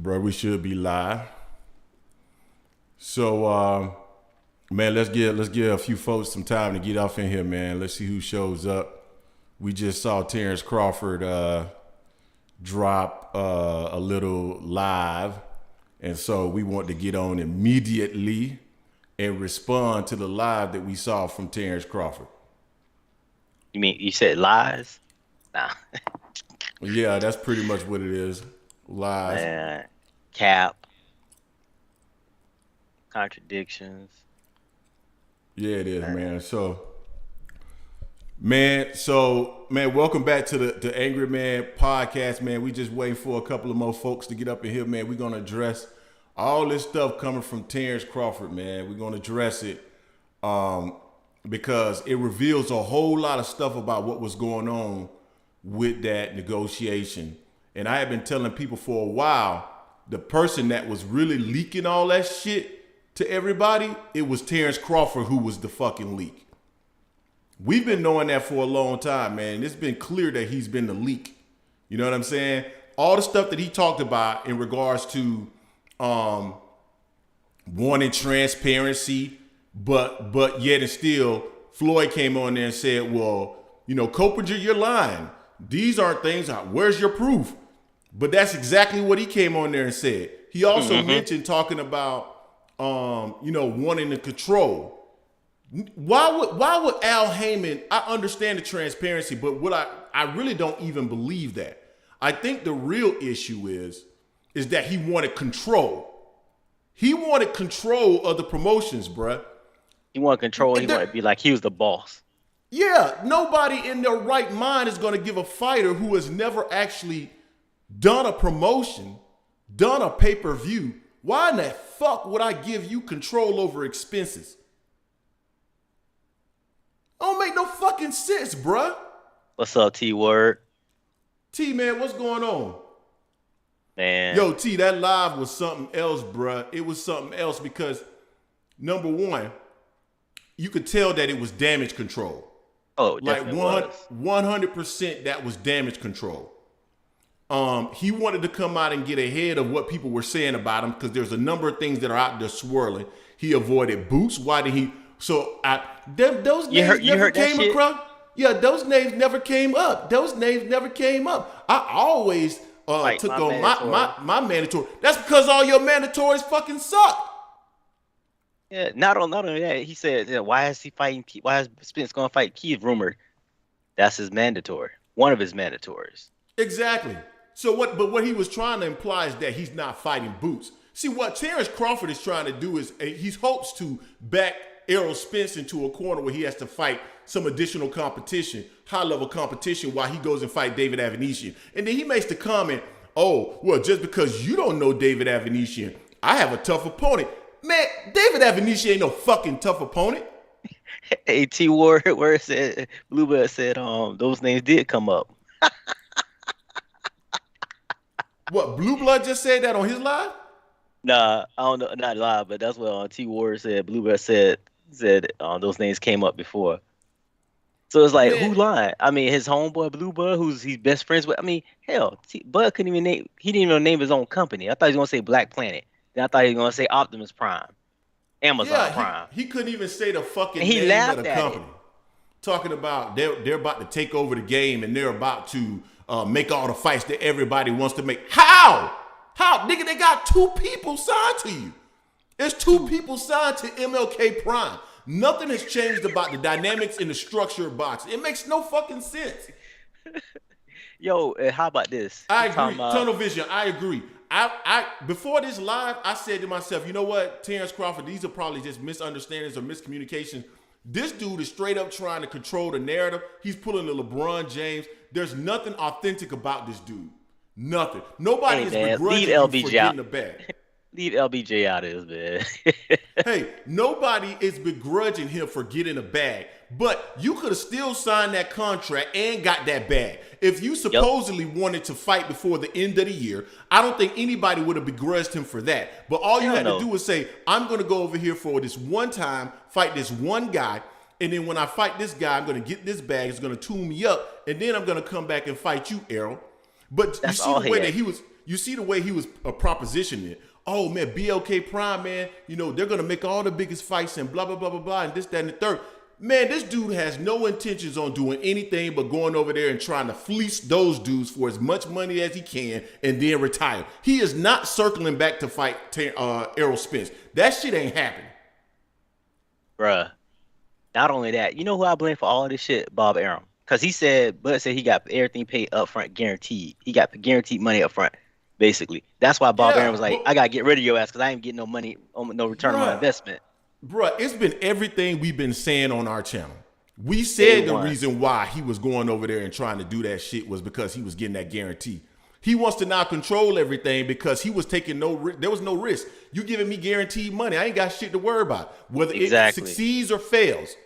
Bro, we should be live. So, man, let's give a few folks some time to get off in here, man. Let's see who shows up. We just saw Terence Crawford drop a little live, and so we want to get on immediately and respond to the live that we saw from Terence Crawford. You mean you said lies? Nah. Yeah, that's pretty much what it is. Lies. Cap. Contradictions. Yeah, it is, man. Man, welcome back to the Angry Man podcast, man. We just waiting for a couple of more folks to get up in here, man. We're gonna address all this stuff coming from Terence Crawford, man. We're gonna address it because it reveals a whole lot of stuff about what was going on with that negotiation. And I have been telling people for a while, the person that was really leaking all that shit to everybody, it was Terence Crawford who was the fucking leak. We've been knowing that for a long time, man. It's been clear that he's been the leak. You know what I'm saying? All the stuff that he talked about in regards to wanting transparency, but yet and still, Floyd came on there and said, well, you know, Copinger, you're lying. These aren't things. Where's your proof? But that's exactly what he came on there and said. He also mentioned talking about, wanting to control. Why would Al Haymon? I understand the transparency, but I really don't even believe that. I think the real issue is that he wanted control. He wanted control of the promotions, bruh. He wanted control. He wanted to be like he was the boss. Yeah, nobody in their right mind is going to give a fighter who has never actually done a promotion, done a pay-per-view. Why in the fuck would I give you control over expenses? Don't make no fucking sense, bruh. What's up, T-Word? T, man, what's going on? Man. Yo, T, that live was something else, bruh. It was something else because, number one, you could tell that it was damage control. Oh, like definitely was. 100% that was damage control. He wanted to come out and get ahead of what people were saying about him because there's a number of things that are out there swirling. He avoided boots. Why did he? So those names never came across. Yeah, those names never came up. I always took on my mandatory. That's because all your mandatories fucking suck. Yeah, not only that, he said, why is he fighting? Why is Spence going to fight Keith? Rumored. That's his mandatory. One of his mandatories. Exactly. So what he was trying to imply is that he's not fighting Boots. See, what Terence Crawford is trying to do is he hopes to back Errol Spence into a corner where he has to fight some additional competition, high-level competition, while he goes and fight David Avanesian. And then he makes the comment, oh, well, just because you don't know David Avanesian, I have a tough opponent. Man, David Avanesian ain't no fucking tough opponent. Hey, T-Word, where it said, Bluebird said those names did come up. What, Blue Blood just said that on his live? Nah, I don't know, not live, but that's what T-Word said. Bluebird said those names came up before. So it's like, man, who lied? I mean, his homeboy Bluebird, who's he's best friends with. I mean, hell, Bud couldn't even name. He didn't even name his own company. I thought he was gonna say Black Planet. Then I thought he was gonna say Optimus Prime, Amazon Prime. He couldn't even say the fucking name of the company. Talking about they're about to take over the game and they're about to make all the fights that everybody wants to make. How, nigga? They got 2 people signed to you. There's 2 people signed to MLK Prime. Nothing has changed about the dynamics and the structure of boxing. It makes no fucking sense. Yo, how about this? I agree. Tunnel vision. I agree. I before this live, I said to myself, you know what, Terence Crawford, these are probably just misunderstandings or miscommunications. This dude is straight up trying to control the narrative. He's pulling the LeBron James. There's nothing authentic about this dude. Nothing. Nobody is begrudging him for getting the bag. Leave LBJ out of this, man. Hey, nobody is begrudging him for getting a bag, but you could have still signed that contract and got that bag. If you supposedly wanted to fight before the end of the year, I don't think anybody would have begrudged him for that. But all you had to do was say, I'm going to go over here for this one time, fight this one guy, and then when I fight this guy, I'm going to get this bag. It's going to tune me up, and then I'm going to come back and fight you, Errol. But you see the way that he was... you see the way he was propositioning it. Oh man, BLK Prime, man, they're gonna make all the biggest fights and blah blah blah blah blah and this, that, and the third. Man, this dude has no intentions on doing anything but going over there and trying to fleece those dudes for as much money as he can and then retire. He is not circling back to fight Errol Spence. That shit ain't happening. Bruh. Not only that, you know who I blame for all this shit? Bob Arum. Because Bud said he got everything paid up front, guaranteed. He got guaranteed money up front, basically. That's why Bob Arum was like, I got to get rid of your ass because I ain't getting no money, no return on my investment. Bruh, it's been everything we've been saying on our channel. We said the reason why he was going over there and trying to do that shit was because he was getting that guarantee. He wants to now control everything because he was taking there was no risk. You giving me guaranteed money. I ain't got shit to worry about. Whether it succeeds or fails.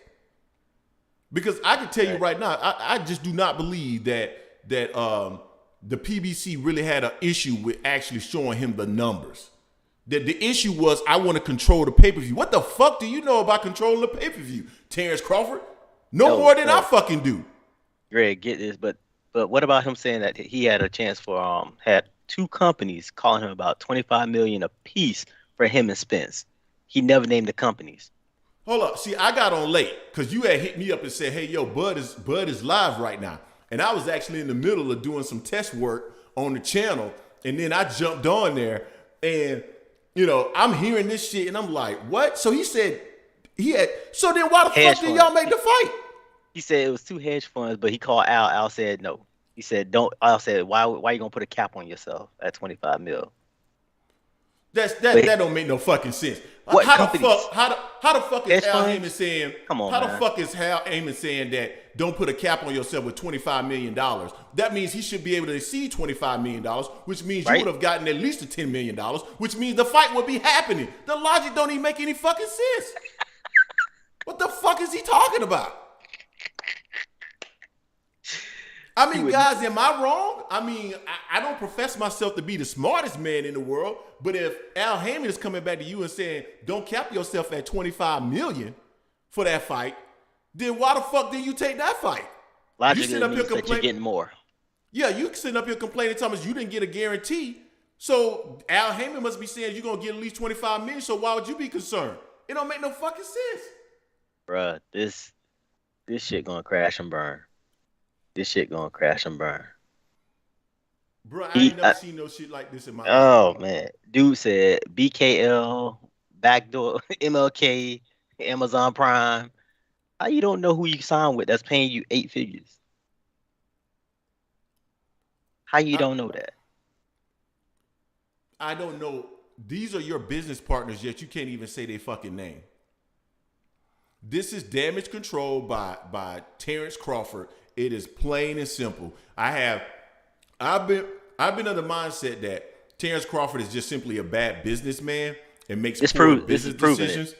Because I can tell you right now, I just do not believe that the PBC really had an issue with actually showing him the numbers. That the issue was, I want to control the pay-per-view. What the fuck do you know about controlling the pay-per-view, Terence Crawford? No more than I fucking do. Greg, get this, but what about him saying that he had a chance for had two companies calling him about $25 million a piece for him and Spence? He never named the companies. Hold up. See, I got on late because you had hit me up and said, hey, yo, Bud is live right now. And I was actually in the middle of doing some test work on the channel. And then I jumped on there and, I'm hearing this shit and I'm like, what? So he said so then why the fuck did y'all make the fight? He said it was two hedge funds, but he called Al. Al said no. He said, don't. Al said, why you going to put a cap on yourself at 25 mil? That don't make no fucking sense. What how companies? The fuck is Al Haymon saying? Come on, how the fuck is Al Haymon saying that don't put a cap on yourself with $25 million? That means he should be able to exceed $25 million, which means you would have gotten at least $10 million, which means the fight would be happening. The logic don't even make any fucking sense. What the fuck is he talking about? I mean, guys, am I wrong? I mean, I don't profess myself to be the smartest man in the world, but if Al Haymon is coming back to you and saying, don't cap yourself at $25 million for that fight, then why the fuck did you take that fight? Logically means that you're getting more. Yeah, you sitting up here complaining, Thomas, you didn't get a guarantee. So Al Haymon must be saying you're going to get at least $25 million, so why would you be concerned? It don't make no fucking sense. Bruh, this shit going to crash and burn. This shit gonna crash and burn. Bro, I ain't never seen no shit like this in my life. Oh man. Dude said BKL, backdoor, MLK, Amazon Prime. How you don't know who you signed with that's paying you 8 figures? How you don't know that? I don't know. These are your business partners, yet you can't even say their fucking name. This is damage control by Terence Crawford. It is plain and simple. I've been under the mindset that Terence Crawford is just simply a bad businessman and makes poor business decisions.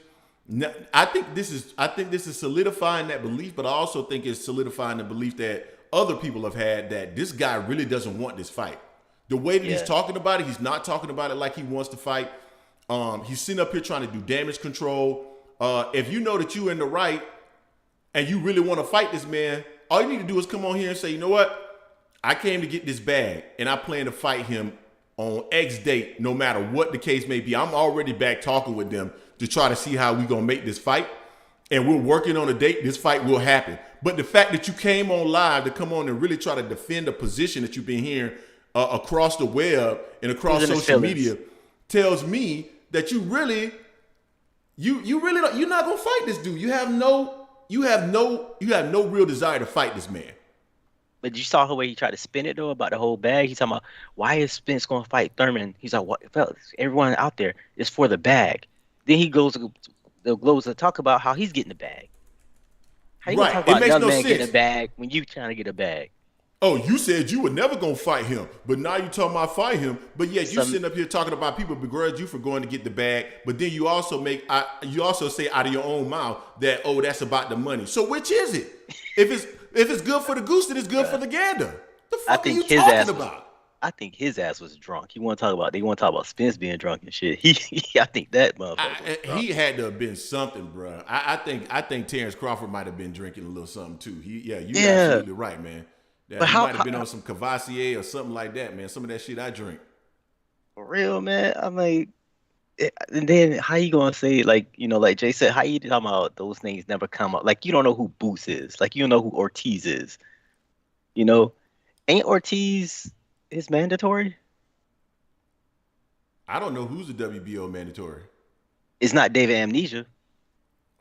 No, I think this is solidifying that belief, but I also think it's solidifying the belief that other people have had that this guy really doesn't want this fight. The way that he's talking about it, he's not talking about it like he wants to fight. He's sitting up here trying to do damage control. If you know that you're in the right and you really want to fight this man, all you need to do is come on here and say, you know what? I came to get this bag, and I plan to fight him on X date, no matter what the case may be. I'm already back talking with them to try to see how we're going to make this fight, and we're working on a date. This fight will happen. But the fact that you came on live to come on and really try to defend a position that you've been hearing across the web and across social media tells me that you really don't, you're not going to fight this dude. You have no real desire to fight this man. But you saw the way he tried to spin it though about the whole bag. He's talking about why is Spence going to fight Thurman? He's like, what? Fellas, everyone out there is for the bag. Then he goes to talk about how he's getting the bag. How you gonna talk about another man getting a bag when you trying to get a bag? Oh, you said you were never gonna fight him, but now you talking about fight him. But yet you sitting up here talking about people begrudge you for going to get the bag. But then you also say out of your own mouth that that's about the money. So which is it? If it's good for the goose, then it's good for the gander. The fuck are you talking about? I think his ass was drunk. They want to talk about Spence being drunk and shit. I think that motherfucker. He had to have been something, bro. I think Terence Crawford might have been drinking a little something too. You're absolutely right, man. He might have been on some Cavassier or something like that, man. Some of that shit I drink. for real, man. I'm like, and then how you gonna say like like Jay said, how you talking about those things never come up? Like you don't know who Boots is, like you don't know who Ortiz is. You know, ain't Ortiz is mandatory? I don't know who's the WBO mandatory. It's not David Amnesia.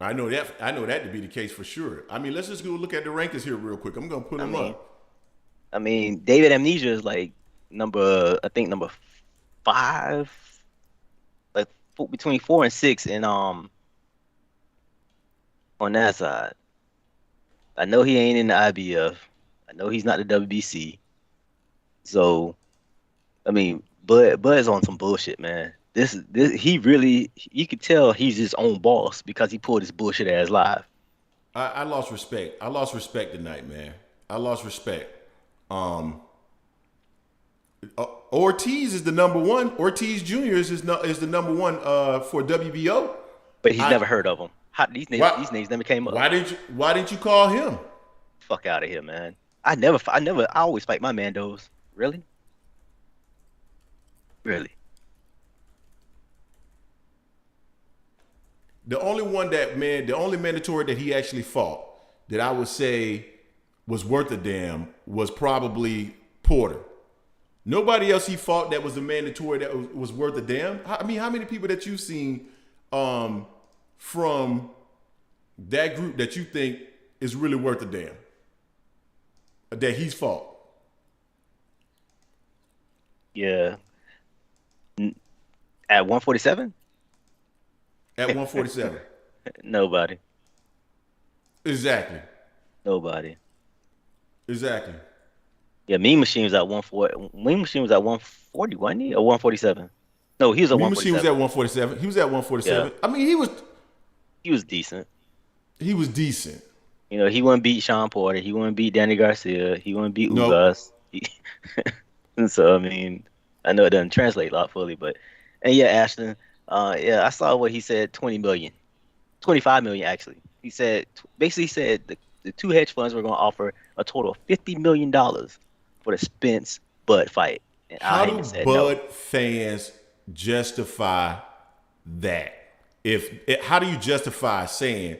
I know that. I know that to be the case for sure. I mean, let's just go look at the rankings here real quick. I'm gonna put I them mean, up. David Amnesia is like I think number 5, like between 4 and 6, and on that side. I know he ain't in the IBF. I know he's not the WBC. So I mean, Bud's on some bullshit, man. This he really you could tell he's his own boss because he pulled his bullshit ass live. I lost respect. I lost respect tonight, man. I lost respect. Um, Ortiz is the number one. Ortiz Jr. is the number one for WBO. But he's I never heard of him. How these names never came up. why didn't you call him? Fuck out of here, man. I always fight my Mandos. Really? Really? The only mandatory that he actually fought that I would say was worth a damn was probably Porter. Nobody else he fought that was a mandatory that was worth a damn. I mean, how many people that you've seen from that group that you think is really worth a damn that he's fought? Yeah. At 147? At 147. Nobody. Exactly. Nobody. Exactly. Yeah, Mean Machine was at 140. Mean Machine was at 140, wasn't he? Or 147? No, he was at Mean Machine was 147. at 147. He was at 147. Yeah, I mean, he was decent. he was decent. He wouldn't beat Sean Porter. He wouldn't beat Danny Garcia. He wouldn't beat Nope. Ugas. And so, I mean, I know it doesn't translate a lot fully, but, and yeah, Ashton, yeah, I saw what he said, 20 million, 25 million, actually. Basically said the two hedge funds were going to offer a total of $50 million for the Spence Bud fight. And Al How Haymon do said Bud no. fans justify that? How do you justify saying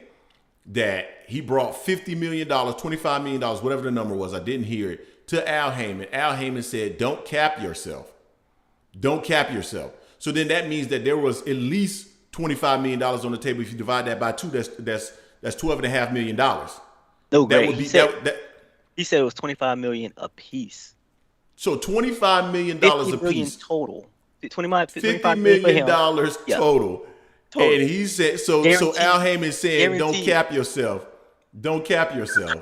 that he brought $50 million, $25 million, whatever the number was, I didn't hear it, to Al Haymon. Al Haymon said, don't cap yourself. Don't cap yourself. So then that means that there was at least $25 million on the table. If you divide that by 2, that's $12.5 million. No, That Greg, would be he said it was 25 million a piece. so $25 million 50 a million piece. total. 25 $50 million for million him. Yeah, total. total. And he said, so Guaranteed. Al Haymon said, don't Guaranteed. cap yourself. Don't cap yourself.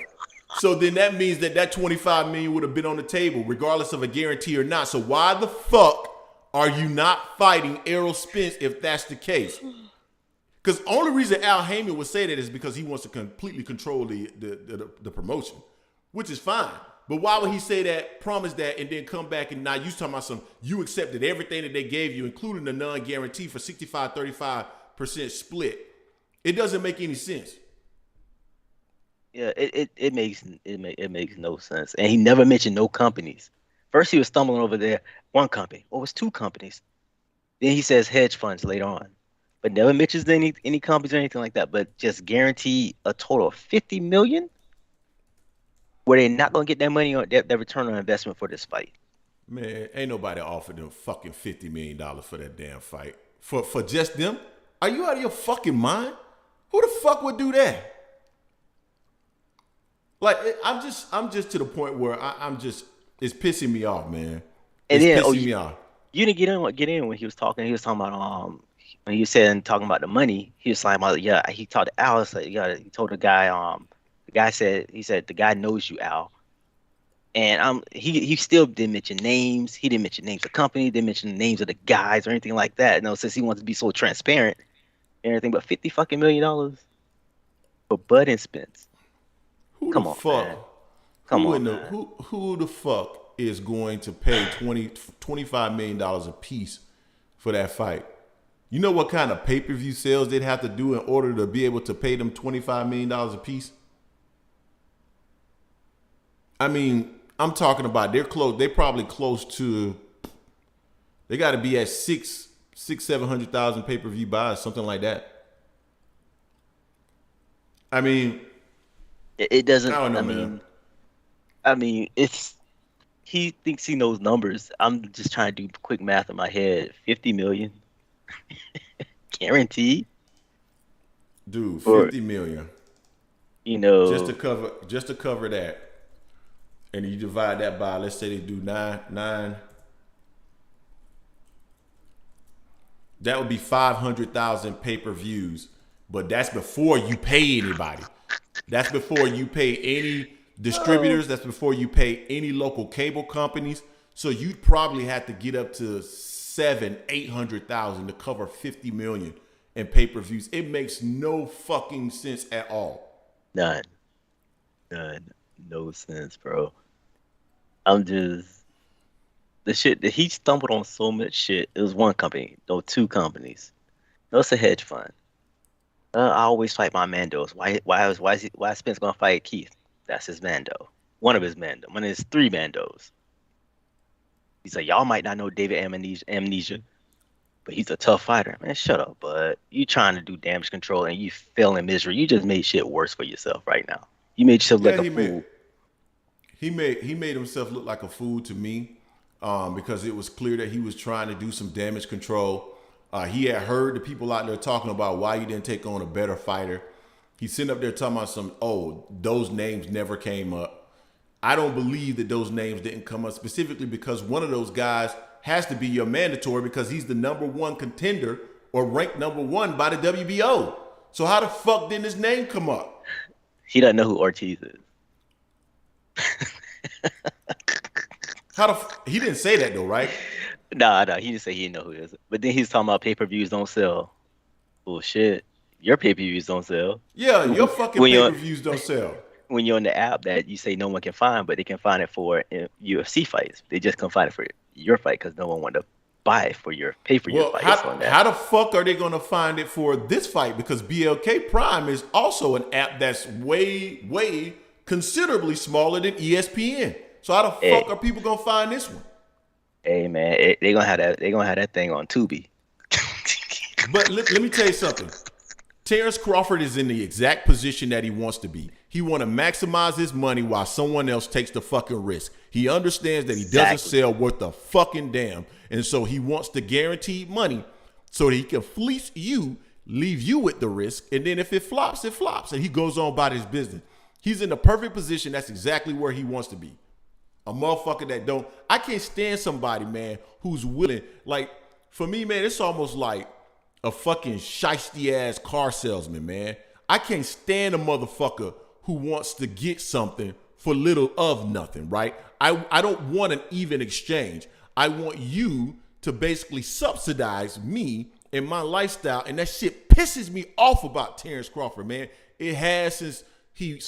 So then that means that 25 million would have been on the table, regardless of a guarantee or not. So why the fuck are you not fighting Errol Spence if that's the case? Because the only reason Al Haymon would say that is because he wants to completely control the promotion, which is fine. But why would he say that, promise that, and then come back and now you talking about you accepted everything that they gave you, including the non-guarantee for 65-35% split? It doesn't make any sense. Yeah, it makes no sense. And he never mentioned no companies. First he was stumbling over there, one company, or it was 2 companies. Then he says hedge funds later on. But never mentions any companies or anything like that, but just guarantee a total of 50 million where they're not gonna get that money on their return on investment for this fight. Man, ain't nobody offered them fucking $50 million for that damn fight. For just them? Are you out of your fucking mind? Who the fuck would do that? Like, I'm just to the point where it's pissing me off, man. And It's then pissing me off. you didn't get in when he was talking. He was talking about when he said talking about the money. He was talking about he talked to Al. Like, he told the guy he said the guy knows you, Al. And he still didn't mention names. He didn't mention names of company. Didn't mention the names of the guys or anything like that. Since he wants to be so transparent and everything. But $50 fucking million for Bud and Spence. Who Come the on, fuck? man. Come Who on, in the man. who the fuck is going to pay $25 million a piece for that fight? You know what kind of pay-per-view sales they'd have to do in order to be able to pay them $25 million a piece? I mean, I'm talking about they're probably close to They got to be at 700,000 pay-per-view buys, something like that. I mean, it doesn't. I don't know, I man. mean, it's he thinks he knows numbers. I'm just trying to do quick math in my head. 50 million guaranteed, Dude, or 50 million you just know, to cover that. And you divide that by, let's say they do nine. That would be 500,000 pay-per-views, but that's before you pay anybody. That's before you pay any distributors. That's before you pay any local cable companies. So you'd probably have to get up to 800,000 to cover 50 million in pay-per-views. It makes no fucking sense at all. none, no sense, bro. I'm just the shit that he stumbled on so much shit. It was one company, no, two companies. No, it's a hedge fund. I always fight my Mandos. Why is Spence gonna fight Keith? That's his Mando. One of his Mando. One of his three Mandos. He's like, y'all might not know David Amnesia, but he's a tough fighter. Man, shut up, bud. You trying to do damage control and you failing misery. You just made shit worse for yourself right now. You made yourself look like a fool. He made himself look like a fool to me, because it was clear that he was trying to do some damage control. He had heard the people out there talking about why you didn't take on a better fighter. He's sitting up there talking about those names never came up. I don't believe that those names didn't come up, specifically because one of those guys has to be your mandatory because he's the number one contender or ranked number one by the WBO. So how the fuck didn't his name come up? He doesn't know who Ortiz is. He didn't say that though, right? Nah, he didn't say he didn't know who it is. But then he's talking about pay-per-views don't sell. Bullshit. Your pay-per-views don't sell. Yeah, your fucking pay-per-views don't sell. When you're on the app that you say no one can find, but they can find it for UFC fights. They just can't find it for your fight because no one wanted to buy it for your your fight. How the fuck are they going to find it for this fight? Because BLK Prime is also an app that's way considerably smaller than ESPN. So how the fuck are people going to find this one? Hey man, they're gonna have that. They're gonna have that thing on Tubi. But let me tell you something. Terence Crawford is in the exact position that he wants to be. He want to maximize his money while someone else takes the fucking risk. He understands that he doesn't sell worth a fucking damn. And so he wants the guaranteed money so that he can fleece you, leave you with the risk. And then if it flops, it flops. And he goes on about his business. He's in the perfect position. That's exactly where he wants to be. A motherfucker that don't, I can't stand somebody, man, who's willing. Like, for me, man, it's almost like a fucking shiesty ass car salesman, man. I can't stand a motherfucker who wants to get something for little of nothing, right? I don't want an even exchange. I want you to basically subsidize me and my lifestyle, and that shit pisses me off about Terence Crawford, man. It has since he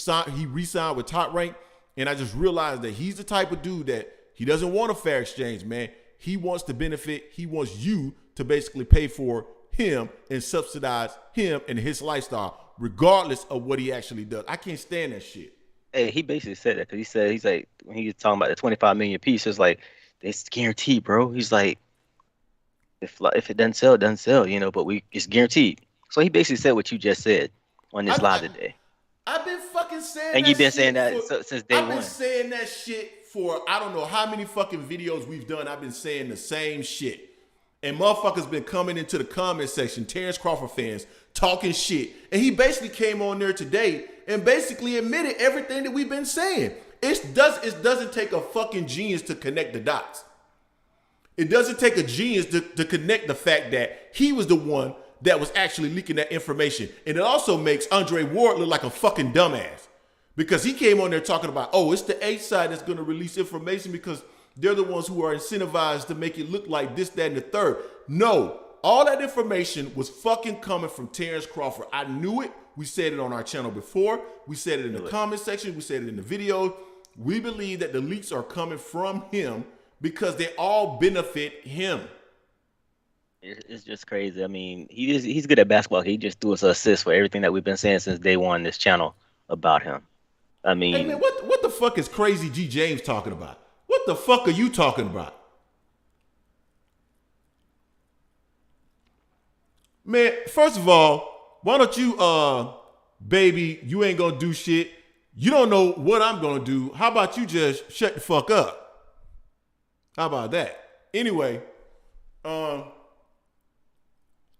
re-signed with Top Rank. And I just realized that he's the type of dude that he doesn't want a fair exchange, man. He wants to benefit. He wants you to basically pay for him and subsidize him and his lifestyle, regardless of what he actually does. I can't stand that shit. Hey, he basically said that because he's like, when he was talking about the 25 million piece, it's like, it's guaranteed, bro. He's like, if it doesn't sell, it doesn't sell, but it's guaranteed. So he basically said what you just said on this live today. I've been fucking saying and that. you've been saying that since day one. I've been saying that shit for I don't know how many fucking videos we've done. I've been saying the same shit. And motherfuckers been coming into the comment section, Terence Crawford fans, talking shit. And he basically came on there today and basically admitted everything that we've been saying. It doesn't take a fucking genius to connect the dots. It doesn't take a genius to connect the fact that he was the one that was actually leaking that information. And it also makes Andre Ward look like a fucking dumbass because he came on there talking about, it's the A side that's going to release information because they're the ones who are incentivized to make it look like this, that, and the third. No, all that information was fucking coming from Terence Crawford. I knew it. We said it on our channel before. We said it in the comment section. We said it in the video. We believe that the leaks are coming from him because they all benefit him. It's just crazy. I mean, he's good at basketball. He just threw us an assist for everything that we've been saying since day one on this channel about him. I mean, hey man, what the fuck is Crazy G James talking about? What the fuck are you talking about? Man, first of all, why don't you, baby, you ain't gonna do shit. You don't know what I'm gonna do. How about you just shut the fuck up? How about that? Anyway, yeah,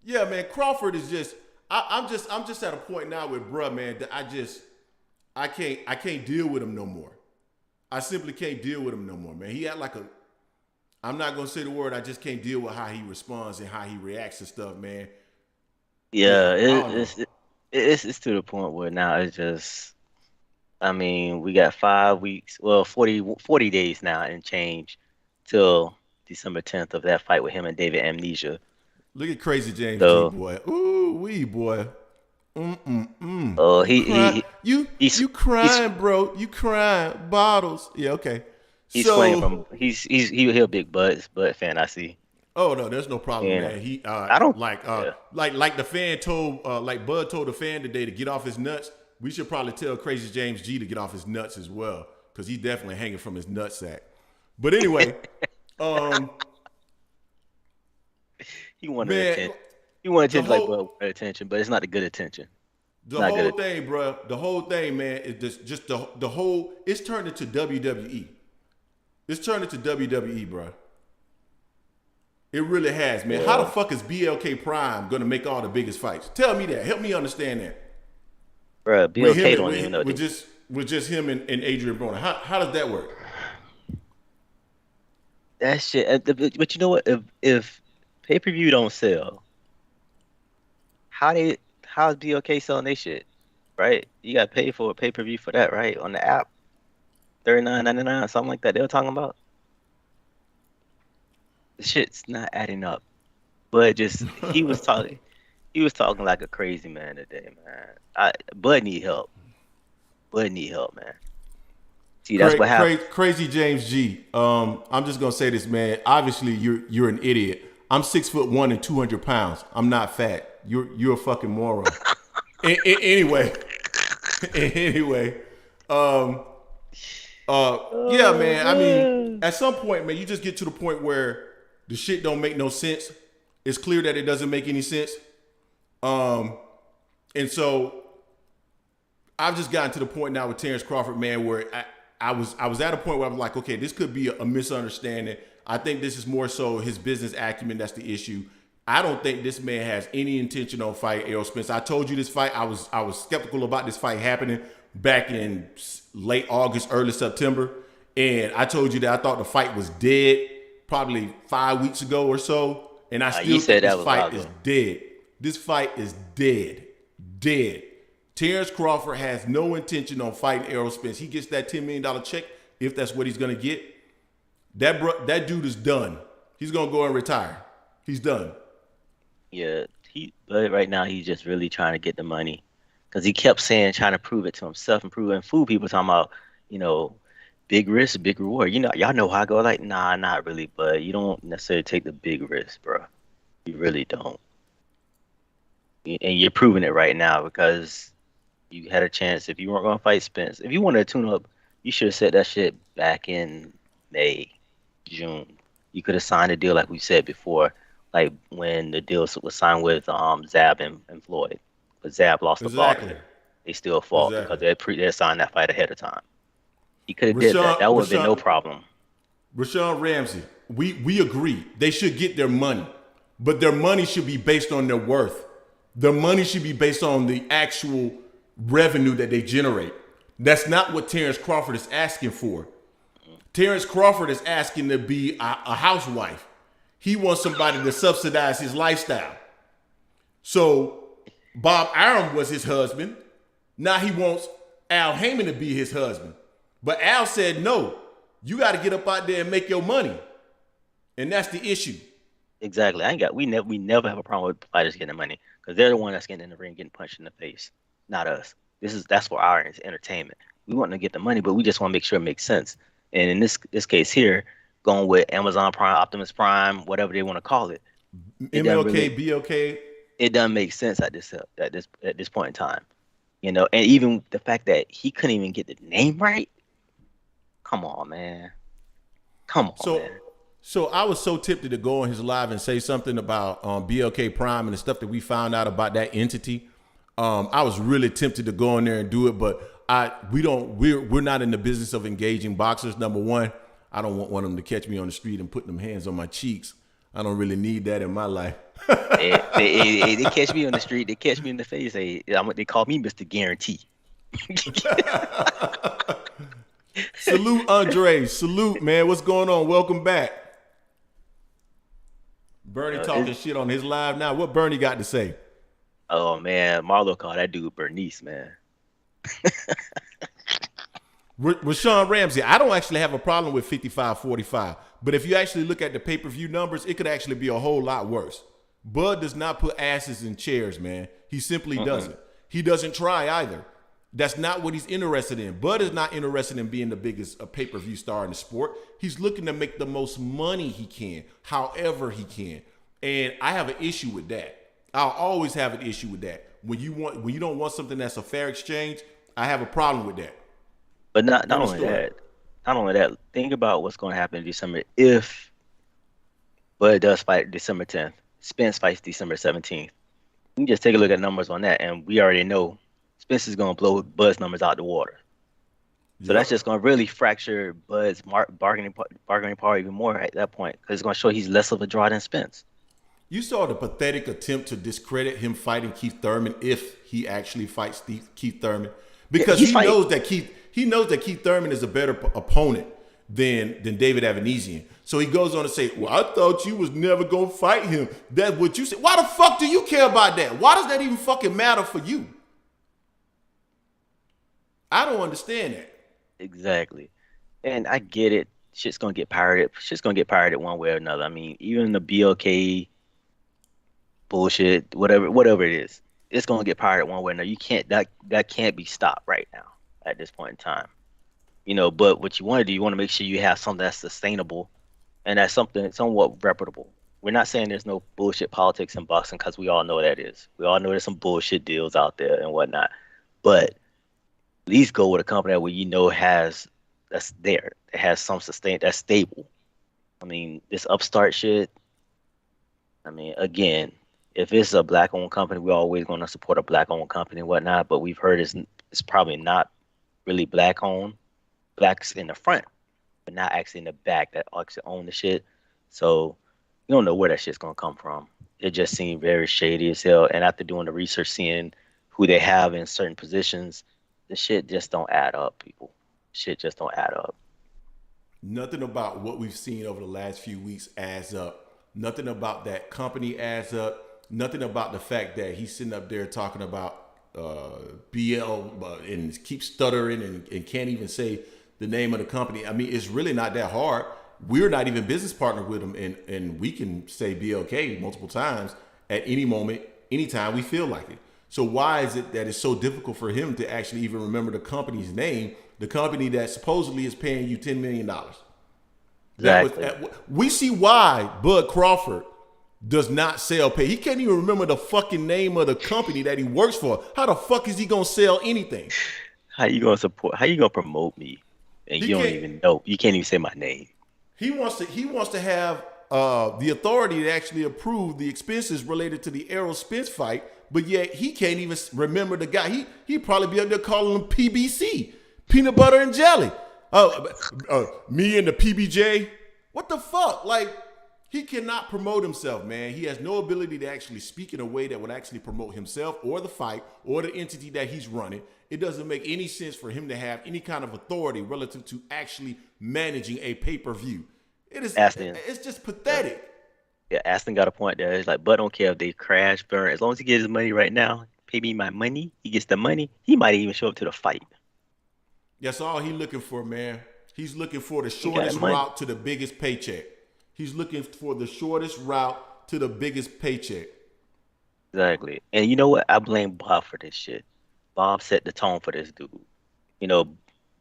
man, Crawford is just. I'm just at a point now with bruh, man, that I can't deal with him no more. I simply can't deal with him no more, man. He had like a. I'm not gonna say the word. I just can't deal with how he responds and how he reacts to stuff, man. Yeah, Yeah, it's to the point where now it's just. I mean, we got 5 weeks, well, 40 days now and change till December 10th of that fight with him and David Amnesia. Look at Crazy James G, So, boy. Ooh, wee, boy. oh, You crying? he's You crying, bro? You crying? Bottles? Yeah, okay. he's playing So, from he a big butt fan, I see. oh no, there's no problem, And man. He I don't yeah. like the fan told like Bud told the fan today to get off his nuts. We should probably tell Crazy James G to get off his nuts as well, because he's definitely hanging from his nutsack. But anyway, He wanted man, attention. He wanted the attention like whole Bud wanted attention, but it's not the good attention. It's the not whole good. thing, bro. The whole thing, man, is just the whole. It's turned into WWE. It's turned into WWE, bro. It really has, man. How the Yeah. fuck is BLK Prime gonna make all the biggest fights? Tell me that. Help me understand that. Bro, With BLK him, don't even know. with just him and Adrian Broner. How does that work? That shit. But you know what? If pay-per-view don't sell, how's BLK selling their shit? Right? You got to pay for a pay-per-view for that, right? On the app, 39.99, something like that. They were talking about. The shit's not adding up. But just he was talking like a crazy man today, man. Bud need help. Bud need help, man. See, that's what happened. Crazy James G. I'm just gonna say this, man. Obviously, you're an idiot. I'm 6'1" and 200 pounds. I'm not fat. You're a fucking moron. Anyway, anyway, yeah, man. I mean, at some point, man, you just get to the point where the shit don't make no sense. It's clear that it doesn't make any sense. And so I've just gotten to the point now with Terence Crawford, man, where I was at a point where I was like, okay, this could be a misunderstanding. I think this is more so his business acumen that's the issue. I don't think this man has any intention on fighting Errol Spence. I told you this fight. I was skeptical about this fight happening back in late August, early September, and I told you that I thought the fight was dead probably 5 weeks ago or so, and I still think this fight is dead. This fight is dead. Dead. Terence Crawford has no intention on fighting Errol Spence. He gets that $10 million check, if that's what he's going to get. That dude is done. He's going to go and retire. He's done. Yeah, but right now he's just really trying to get the money because he kept saying, trying to prove it to himself and prove and fool people talking about, big risk, big reward. Y'all know how I go. Like, nah, not really, but you don't necessarily take the big risk, bro. You really don't. And you're proving it right now because you had a chance. If you weren't going to fight Spence, if you wanted to tune up, you should have said that shit back in May, June. You could have signed a deal like we said before, like when the deal was signed with Zab and Floyd. But Zab lost the boxer. They still fought because they signed that fight ahead of time. He could have did that. That would have been no problem. Rashawn Ramsey, we agree. They should get their money, but their money should be based on their worth. Their money should be based on the actual revenue that they generate. That's not what Terence Crawford is asking for. Terence Crawford is asking to be a housewife. He wants somebody to subsidize his lifestyle. So Bob Arum was his husband. Now he wants Al Haymon to be his husband. But Al said, no, you got to get up out there and make your money. And that's the issue. Exactly. We never have a problem with fighters getting the money because they're the one that's getting in the ring, getting punched in the face, not us. That's for our entertainment. We want to get the money, but we just want to make sure it makes sense. And in this case here, going with Amazon Prime, Optimus Prime, whatever they want to call it, MLK, BLK. It doesn't make sense at this point in time, and even the fact that he couldn't even get the name right. Come on, man. Man. So I was so tempted to go on his live and say something about BLK Prime and the stuff that we found out about that entity. I was really tempted to go in there and do it, but we're not in the business of engaging boxers. Number one, I don't want them to catch me on the street and put them hands on my cheeks. I don't really need that in my life. They catch me on the street. They catch me in the face. They call me Mr. Guarantee. Salute, Andre. Salute, man. What's going on? Welcome back. Bernie talking shit on his live now. What Bernie got to say? Oh man, Marlo called that dude Bernice, man. Rashawn Ramsey, I don't actually have a problem with 55-45, but if you actually look at the pay-per-view numbers, it could actually be a whole lot worse. Bud does not put asses in chairs, man. He simply doesn't. He doesn't try either. That's not what he's interested in. Bud is not interested in being the biggest pay-per-view star in the sport. He's looking to make the most money he can, however he can. And I have an issue with that. I'll always have an issue with that. When you don't want something that's a fair exchange, I have a problem with that. But not only that, think about what's going to happen in December if Bud does fight December 10th. Spence fights December 17th. You can just take a look at numbers on that, and we already know Spence is going to blow Bud's numbers out the water. So that's just going to really fracture Bud's bargaining power even more at that point, because it's going to show he's less of a draw than Spence. You saw the pathetic attempt to discredit him fighting Keith Thurman if he actually fights Keith Thurman, because he knows that Keith Thurman is a better opponent than David Avanesian. So he goes on to say, "Well, I thought you was never gonna fight him. That's what you said." Why the fuck do you care about that? Why does that even fucking matter for you? I don't understand that. Exactly. And I get it. Shit's gonna get pirated. Shit's gonna get pirated one way or another. I mean, even the BLK bullshit, whatever it is, it's gonna get pirated one way or another. You can't that can't be stopped right now at this point in time. But what you want to do, you want to make sure you have something that's sustainable and that's something somewhat reputable. We're not saying there's no bullshit politics in boxing, because we all know that is. We all know there's some bullshit deals out there and whatnot. But at least go with a company that that's there. It has some that's stable. I mean, this upstart shit, I mean, again, if it's a black-owned company, we're always going to support a black-owned company and whatnot, but we've heard it's probably not really black-owned. Blacks in the front, but not actually in the back that actually own the shit. So you don't know where that shit's going to come from. It just seemed very shady as hell. And after doing the research, seeing who they have in certain positions, the shit just don't add up, people. Shit just don't add up. Nothing about what we've seen over the last few weeks adds up. Nothing about that company adds up. Nothing about the fact that he's sitting up there talking about BL and keeps stuttering and can't even say the name of the company. I mean, it's really not that hard. We're not even business partner with him, and we can say BLK multiple times at any moment, anytime we feel like it. So why is it that it's so difficult for him to actually even remember the company's name, the company that supposedly is paying you $10 million? Exactly. We see why Bud Crawford does not sell pay. He can't even remember the fucking name of the company that he works for. How the fuck is he gonna sell anything? How you gonna support? How you gonna promote me? And you don't even know. You can't even say my name. He wants to have the authority to actually approve the expenses related to the Errol Spence fight, but yet he can't even remember the guy. He probably be up there calling him PBC, peanut butter and jelly. Me and the PBJ. What the fuck? Like, he cannot promote himself, man. He has no ability to actually speak in a way that would actually promote himself or the fight or the entity that he's running. It doesn't make any sense for him to have any kind of authority relative to actually managing a pay-per-view. It's just pathetic. Yeah, Aston got a point there. It's like, but don't care if they crash, burn. As long as he gets his money right now, pay me my money. He gets the money. He might even show up to the fight. That's all he's looking for, man. He's looking for the shortest route to the biggest paycheck. He's looking for the shortest route to the biggest paycheck. Exactly. And you know what? I blame Bob for this shit. Bob set the tone for this dude.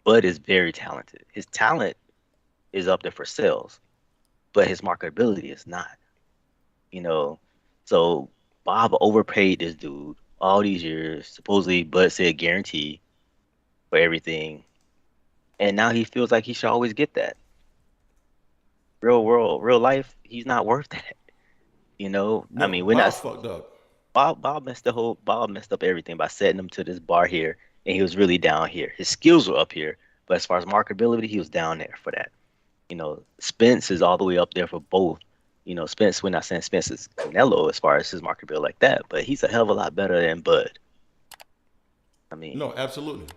Bud is very talented. His talent is up there for sales, but his marketability is not. So Bob overpaid this dude all these years. Supposedly, Bud said guarantee for everything, and now he feels like he should always get that. Real world, real life, he's not worth that. You know, I No, mean, we're Bob not. fucked up. Bob messed up everything by setting him to this bar here, and he was really down here. His skills were up here, but as far as marketability, he was down there for that. You know, Spence is all the way up there for both. You know, Spence, we're not saying Spence is Canelo as far as his marketability like that, but he's a hell of a lot better than Bud. I mean, No, absolutely.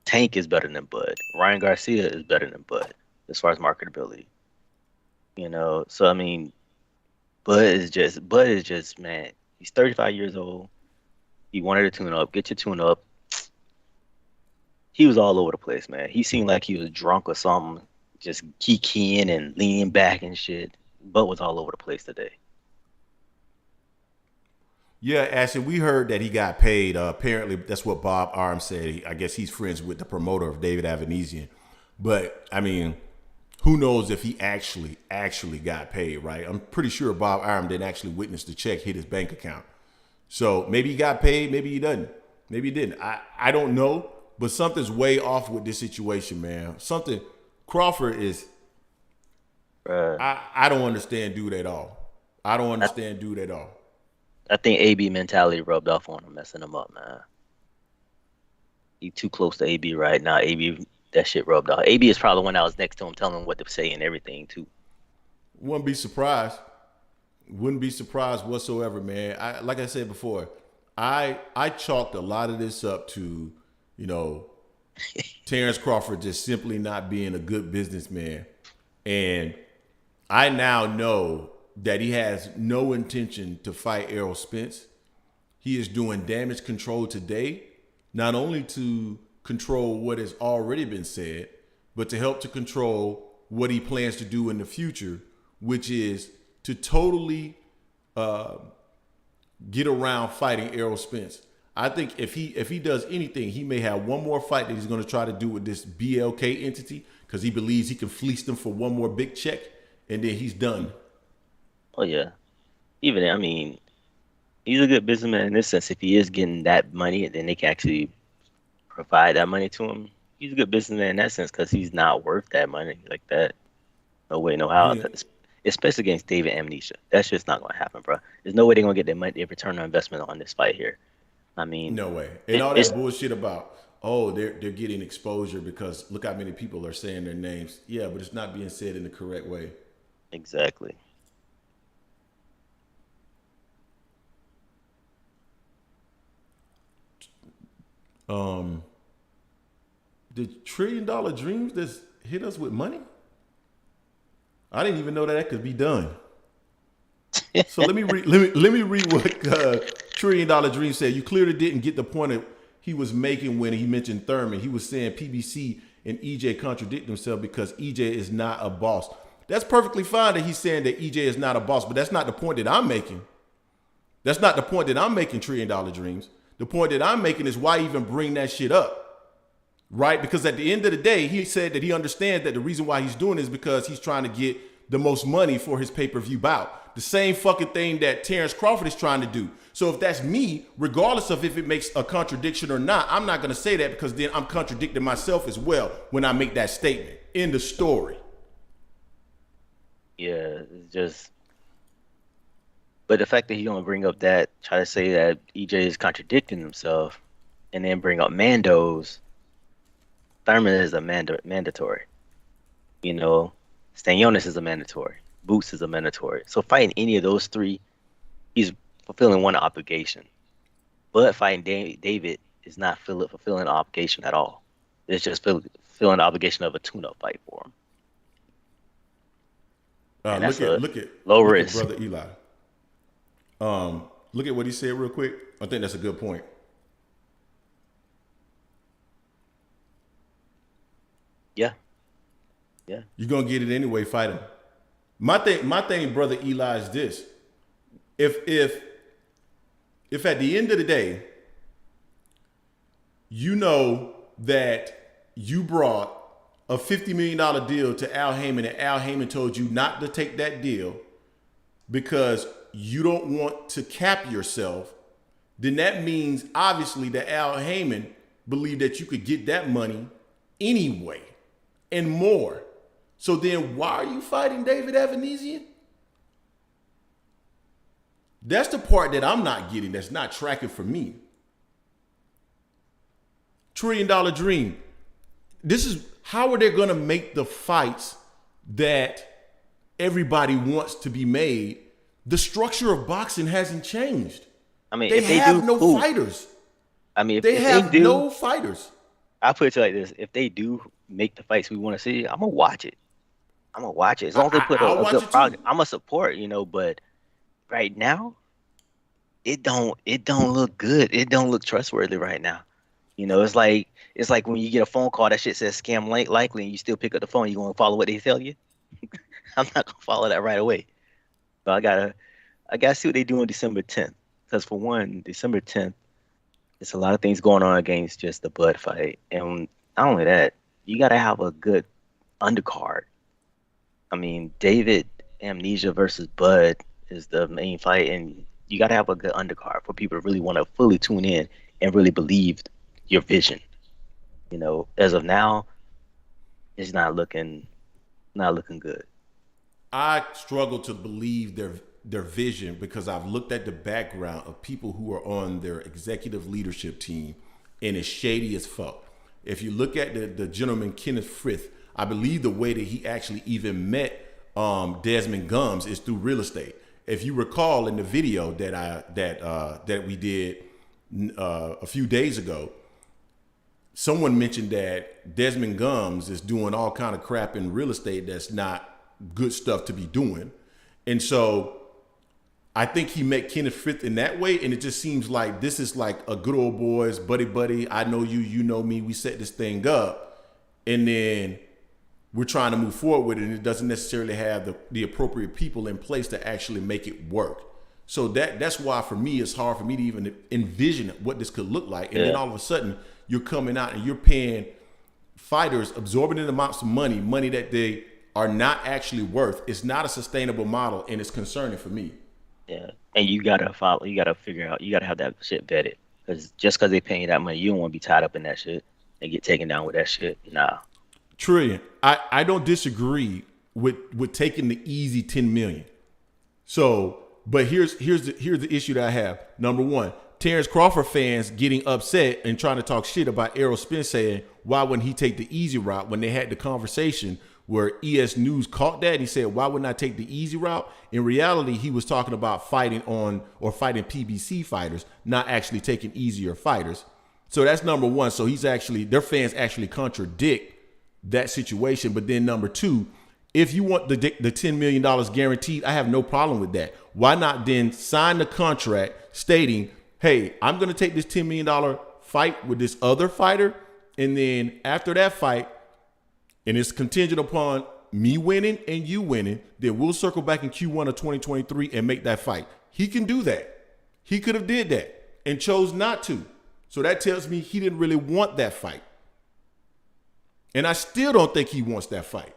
Tank is better than Bud. Ryan Garcia is better than Bud as far as marketability. You know, so I mean, Bud is just man. He's 35 years old. He wanted to tune up. Get your tune up. He was all over the place, man. He seemed like he was drunk or something, just keying and leaning back and shit. Bud was all over the place today. Yeah, Ashley, we heard that he got paid. Apparently, that's what Bob Arum said. I guess he's friends with the promoter of David Avanesian. But I mean, who knows if he actually got paid, right? I'm pretty sure Bob Arum didn't actually witness the check hit his bank account. So maybe he got paid, maybe he doesn't. Maybe he didn't. I don't know, but something's way off with this situation, man. Something Crawford is Uh, I don't understand dude at all. I don't I, understand dude at all. I think AB mentality rubbed off on him, messing him up, man. He too close to AB right now. AB, that shit rubbed off. AB is probably the one that was next to him, telling him what to say and everything too. Wouldn't be surprised. Wouldn't be surprised whatsoever, man. Like I said before, I chalked a lot of this up to, you know, Terence Crawford just simply not being a good businessman. And I now know that he has no intention to fight Errol Spence. He is doing damage control today, not only to control what has already been said, but to help to control what he plans to do in the future, which is to totally get around fighting Errol Spence. I think if he does anything, he may have one more fight that he's going to try to do with this BLK entity because he believes he can fleece them for one more big check, and then he's done. Oh yeah. Even I mean, he's a good businessman in this sense. If he is getting that money, then they can actually provide that money to him. He's a good businessman in that sense because he's not worth that money like that. No way, no how. Yeah. Especially against David Amnesia. That's just not gonna happen, bro. There's no way they're gonna get their money, their return on investment on this fight here. I mean, No way. And all it's that bullshit about, oh, they're getting exposure because look how many people are saying their names. Yeah, but it's not being said in the correct way. exactly. Um, the $1 trillion dreams that's hit us with money? I didn't even know that that could be done. So let me read what $1 trillion dream said. You clearly didn't get the point of he was making when he mentioned Thurman. He was saying PBC and EJ contradict themselves because EJ is not a boss. That's perfectly fine that he's saying that EJ is not a boss, but that's not the point that I'm making. That's not the point that I'm making, $1 trillion dreams. The point that I'm making is why even bring that shit up, right? Because at the end of the day, he said that he understands that the reason why he's doing it is because he's trying to get the most money for his pay-per-view bout. The same fucking thing that Terence Crawford is trying to do. So if that's me, regardless of if it makes a contradiction or not, I'm not going to say that because then I'm contradicting myself as well when I make that statement. In the story. Yeah, it's just. But the fact that he gonna bring up that, try to say that EJ is contradicting himself, and then bring up Mando's. Thurman is a mandatory. You know, Stanionis is a mandatory. Boots is a mandatory. So fighting any of those three, he's fulfilling one obligation. But fighting David is not fulfilling an obligation at all. It's just fulfilling the obligation of a tune-up fight for him. And that's a low Look at risk. brother Eli. Look at what he said real quick. I think that's a good point. Yeah, yeah. You're gonna get it anyway, fight him. My thing, brother Eli, is this. If at the end of the day, you know that you brought a $50 million deal to Al Haymon and Al Haymon told you not to take that deal because you don't want to cap yourself, then that means obviously that Al Haymon believed that you could get that money anyway and more. So then why are you fighting David Evanesian? That's the part that I'm not getting, that's not tracking for me. $1 trillion dream. This is how are they going to make the fights that everybody wants to be made? The structure of boxing hasn't changed. I mean, They if they have do, no fighters. I mean, They if have they do, no fighters. I put it to you like this: if they do make the fights we want to see, I'm gonna watch it. I'm gonna watch it as long as they put I'll a watch good it product. too. I'm gonna support, But right now, it don't look good. It don't look trustworthy right now. It's like when you get a phone call that shit says scam likely, and you still pick up the phone. You gonna follow what they tell you? I'm not gonna follow that right away. But I gotta see what they do on December 10th. Because for one, December 10th, it's a lot of things going on against just the Bud fight, and not only that, you gotta have a good undercard. I mean, David Amnesia versus Bud is the main fight, and you got to have a good undercard for people to really want to fully tune in and really believe your vision. As of now, it's not looking good. I struggle to believe their vision because I've looked at the background of people who are on their executive leadership team, and it's shady as fuck. If you look at the gentleman Kenneth Frith, I believe the way that he actually even met Desmond Gums is through real estate. If you recall in the video that we did a few days ago, someone mentioned that Desmond Gums is doing all kind of crap in real estate that's not good stuff to be doing. And so I think he met Kenneth Frith in that way, and it just seems like this is like a good old boys, buddy, I know you, you know me, we set this thing up, and then we're trying to move forward with it, and it doesn't necessarily have the appropriate people in place to actually make it work. So that's why for me it's hard for me to even envision what this could look like. And then all of a sudden you're coming out and you're paying fighters exorbitant amounts of money that they are not actually worth. It's not a sustainable model, and it's concerning for me. Yeah, and you gotta follow. You gotta figure out. You gotta have that shit vetted. Because just because they paying you that money, you don't want to be tied up in that shit and get taken down with that shit. Nah. Trillion, I don't disagree with taking the easy 10 million. So, but here's the issue that I have. Number one, Terence Crawford fans getting upset and trying to talk shit about Errol Spence saying, why wouldn't he take the easy route, when they had the conversation where ES News caught that and he said, why wouldn't I take the easy route? In reality, he was talking about fighting PBC fighters, not actually taking easier fighters. So that's number one. So their fans actually contradict that situation. But then number two, if you want the $10 million guaranteed, I have no problem with that. Why not then sign the contract stating, hey, I'm going to take this $10 million fight with this other fighter, and then after that fight, and it's contingent upon me winning and you winning, then we'll circle back in Q1 of 2023 and make that fight. He can do that. He could have did that and chose not to. So that tells me he didn't really want that fight. And I still don't think he wants that fight.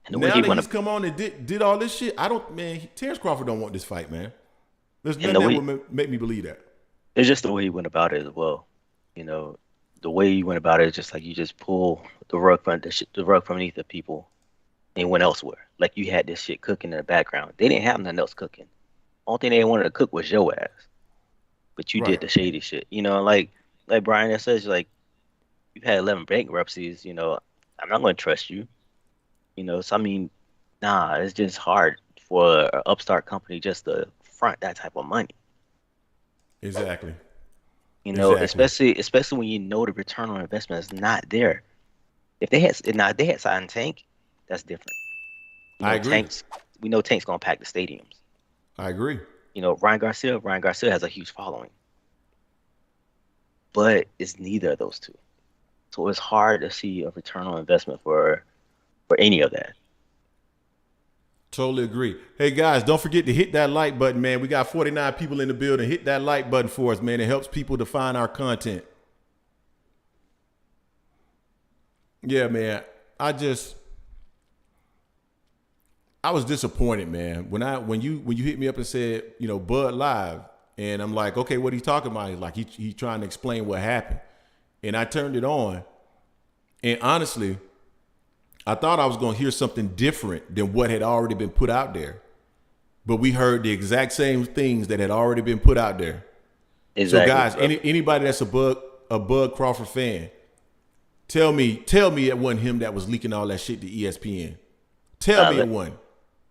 Now that he's come on and did all this shit, Terence Crawford don't want this fight, man. There's nothing that would make me believe that. It's just the way he went about it as well. The way he went about it is just like you just pull the rug from underneath the people and went elsewhere. Like you had this shit cooking in the background. They didn't have nothing else cooking. Only thing they wanted to cook was your ass. But you did the shady shit. Like Brian says, like, you've had 11 bankruptcies, I'm not going to trust you. So I mean, nah, it's just hard for an upstart company just to front that type of money. Exactly. Especially when the return on investment is not there. If they had signed Tank, that's different. I agree. We know Tank's gonna pack the stadiums. I agree. Ryan Garcia has a huge following, but it's neither of those two. So it's hard to see a return on investment for any of that. Totally agree. Hey guys, don't forget to hit that like button, man. We got 49 people in the building. Hit that like button for us, man. It helps people to find our content. Yeah, man. I was disappointed, man. When you hit me up and said, Bud Live, and I'm like, okay, what are you talking about? He's like, he trying to explain what happened. And I turned it on. And honestly, I thought I was going to hear something different than what had already been put out there. But we heard the exact same things that had already been put out there. Exactly, So guys, bro. anybody that's a Bud Crawford fan, tell me it wasn't him that was leaking all that shit to ESPN. Tell me it wasn't.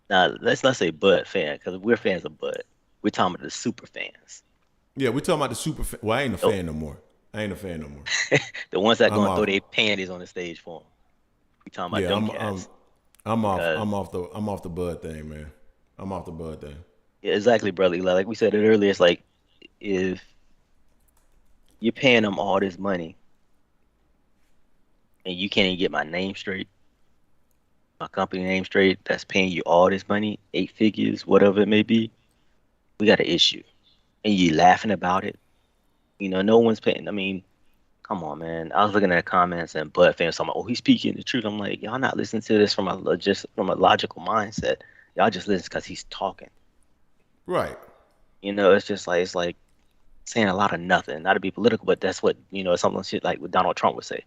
Now, let's not say Bud fan, because we're fans of Bud. We're talking about the super fans. Yeah, we're talking about the super fan. Well, I ain't a fan no more. The ones that I'm going to throw off. their panties on the stage for him. We talking about Yeah, them cats. I'm off. Because- I'm off the Bud thing, man. I'm off the Bud thing. Yeah, exactly, brother. Like we said it earlier, it's like if you're paying them all this money and you can't even get my name straight, my company name straight, that's paying you all this money, 8 figures, whatever it may be, we got an issue. And you laughing about it. You know, no one's paying. I mean, come on, man. I was looking at comments and Bud fans talking about, oh, he's speaking the truth. I'm like, y'all not listening to this from a logical mindset. Y'all just listen because he's talking. Right. You know, it's like saying a lot of nothing. Not to be political, but that's what, you know, something shit like what Donald Trump would say.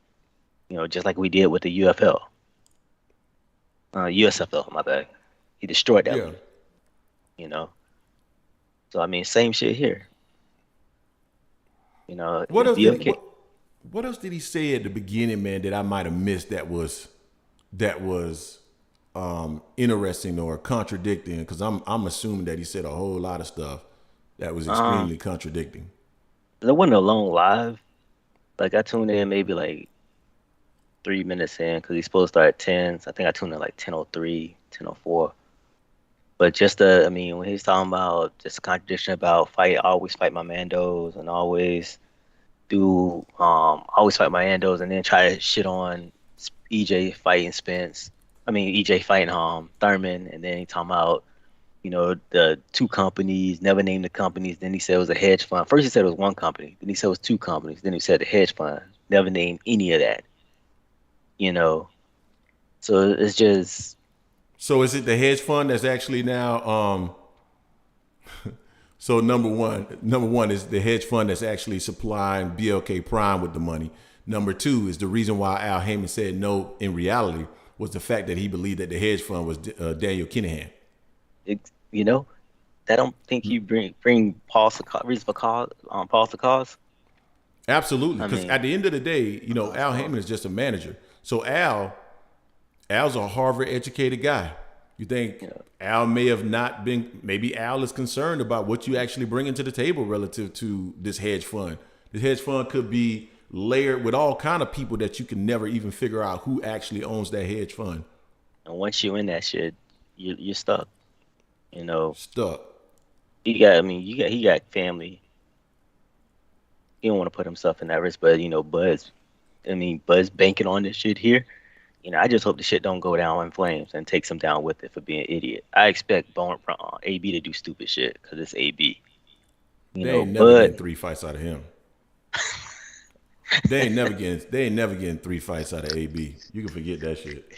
You know, just like we did with the USFL, my bad. He destroyed that league, you know. So I mean, same shit here. You know, What else, BLK, what else did he say at the beginning, man, that I might have missed that was interesting or contradicting? Because I'm assuming that he said a whole lot of stuff that was extremely contradicting. there wasn't a long live. Like I tuned in maybe like 3 minutes in because he's supposed to start at 10. So I think I tuned in like 10:03, 10:04. But just I mean, when he's talking about just a contradiction about always fight my Mandos and always always fight my Mandos and then try to shit on EJ fighting Spence. I mean, EJ fighting Thurman, and then he talking about, you know, the two companies, never named the companies. Then he said it was a hedge fund. First he said it was one company. Then he said it was two companies. Then he said the hedge fund. Never named any of that. You know, so it's just. So is it the hedge fund that's actually now? So number one is the hedge fund that's actually supplying BLK Prime with the money. Number two is the reason why Al Haymon said no in reality was the fact that he believed that the hedge fund was Daniel Kinahan. You know, I don't think you bring Paul reason for cause, Paul to cause. Absolutely, because at the end of the day, you know, Al Haymon is just a manager. So Al's a Harvard-educated guy. You think Al may have not been? Maybe Al is concerned about what you actually bring to the table relative to this hedge fund. The hedge fund could be layered with all kind of people that you can never even figure out who actually owns that hedge fund. And once you're in that shit, you're stuck. You know, stuck. He got family. He don't want to put himself in that risk, but you know, Bud's banking on this shit here. You know, I just hope the shit don't go down in flames and takes him down with it for being an idiot. I expect AB to do stupid shit because it's AB. They ain't never getting 3 fights out of him. They ain't never getting 3 fights out of AB. You can forget that shit.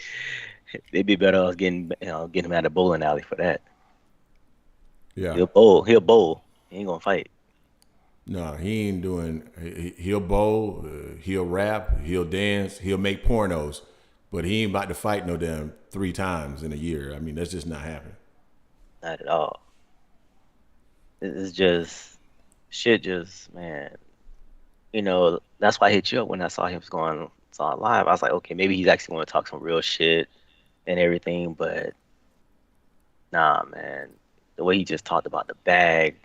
They'd be better off getting him out of the bowling alley for that. Yeah. He'll bowl. He ain't gonna fight. No, he ain't doing. He'll bowl. He'll rap. He'll dance. He'll make pornos. But he ain't about to fight no damn 3 times in a year. I mean, that's just not happening. Not at all. It's just shit. Just man, you know. That's why I hit you up when I saw him saw live. I was like, okay, maybe he's actually want to talk some real shit and everything. But nah, man. The way he just talked about the bag.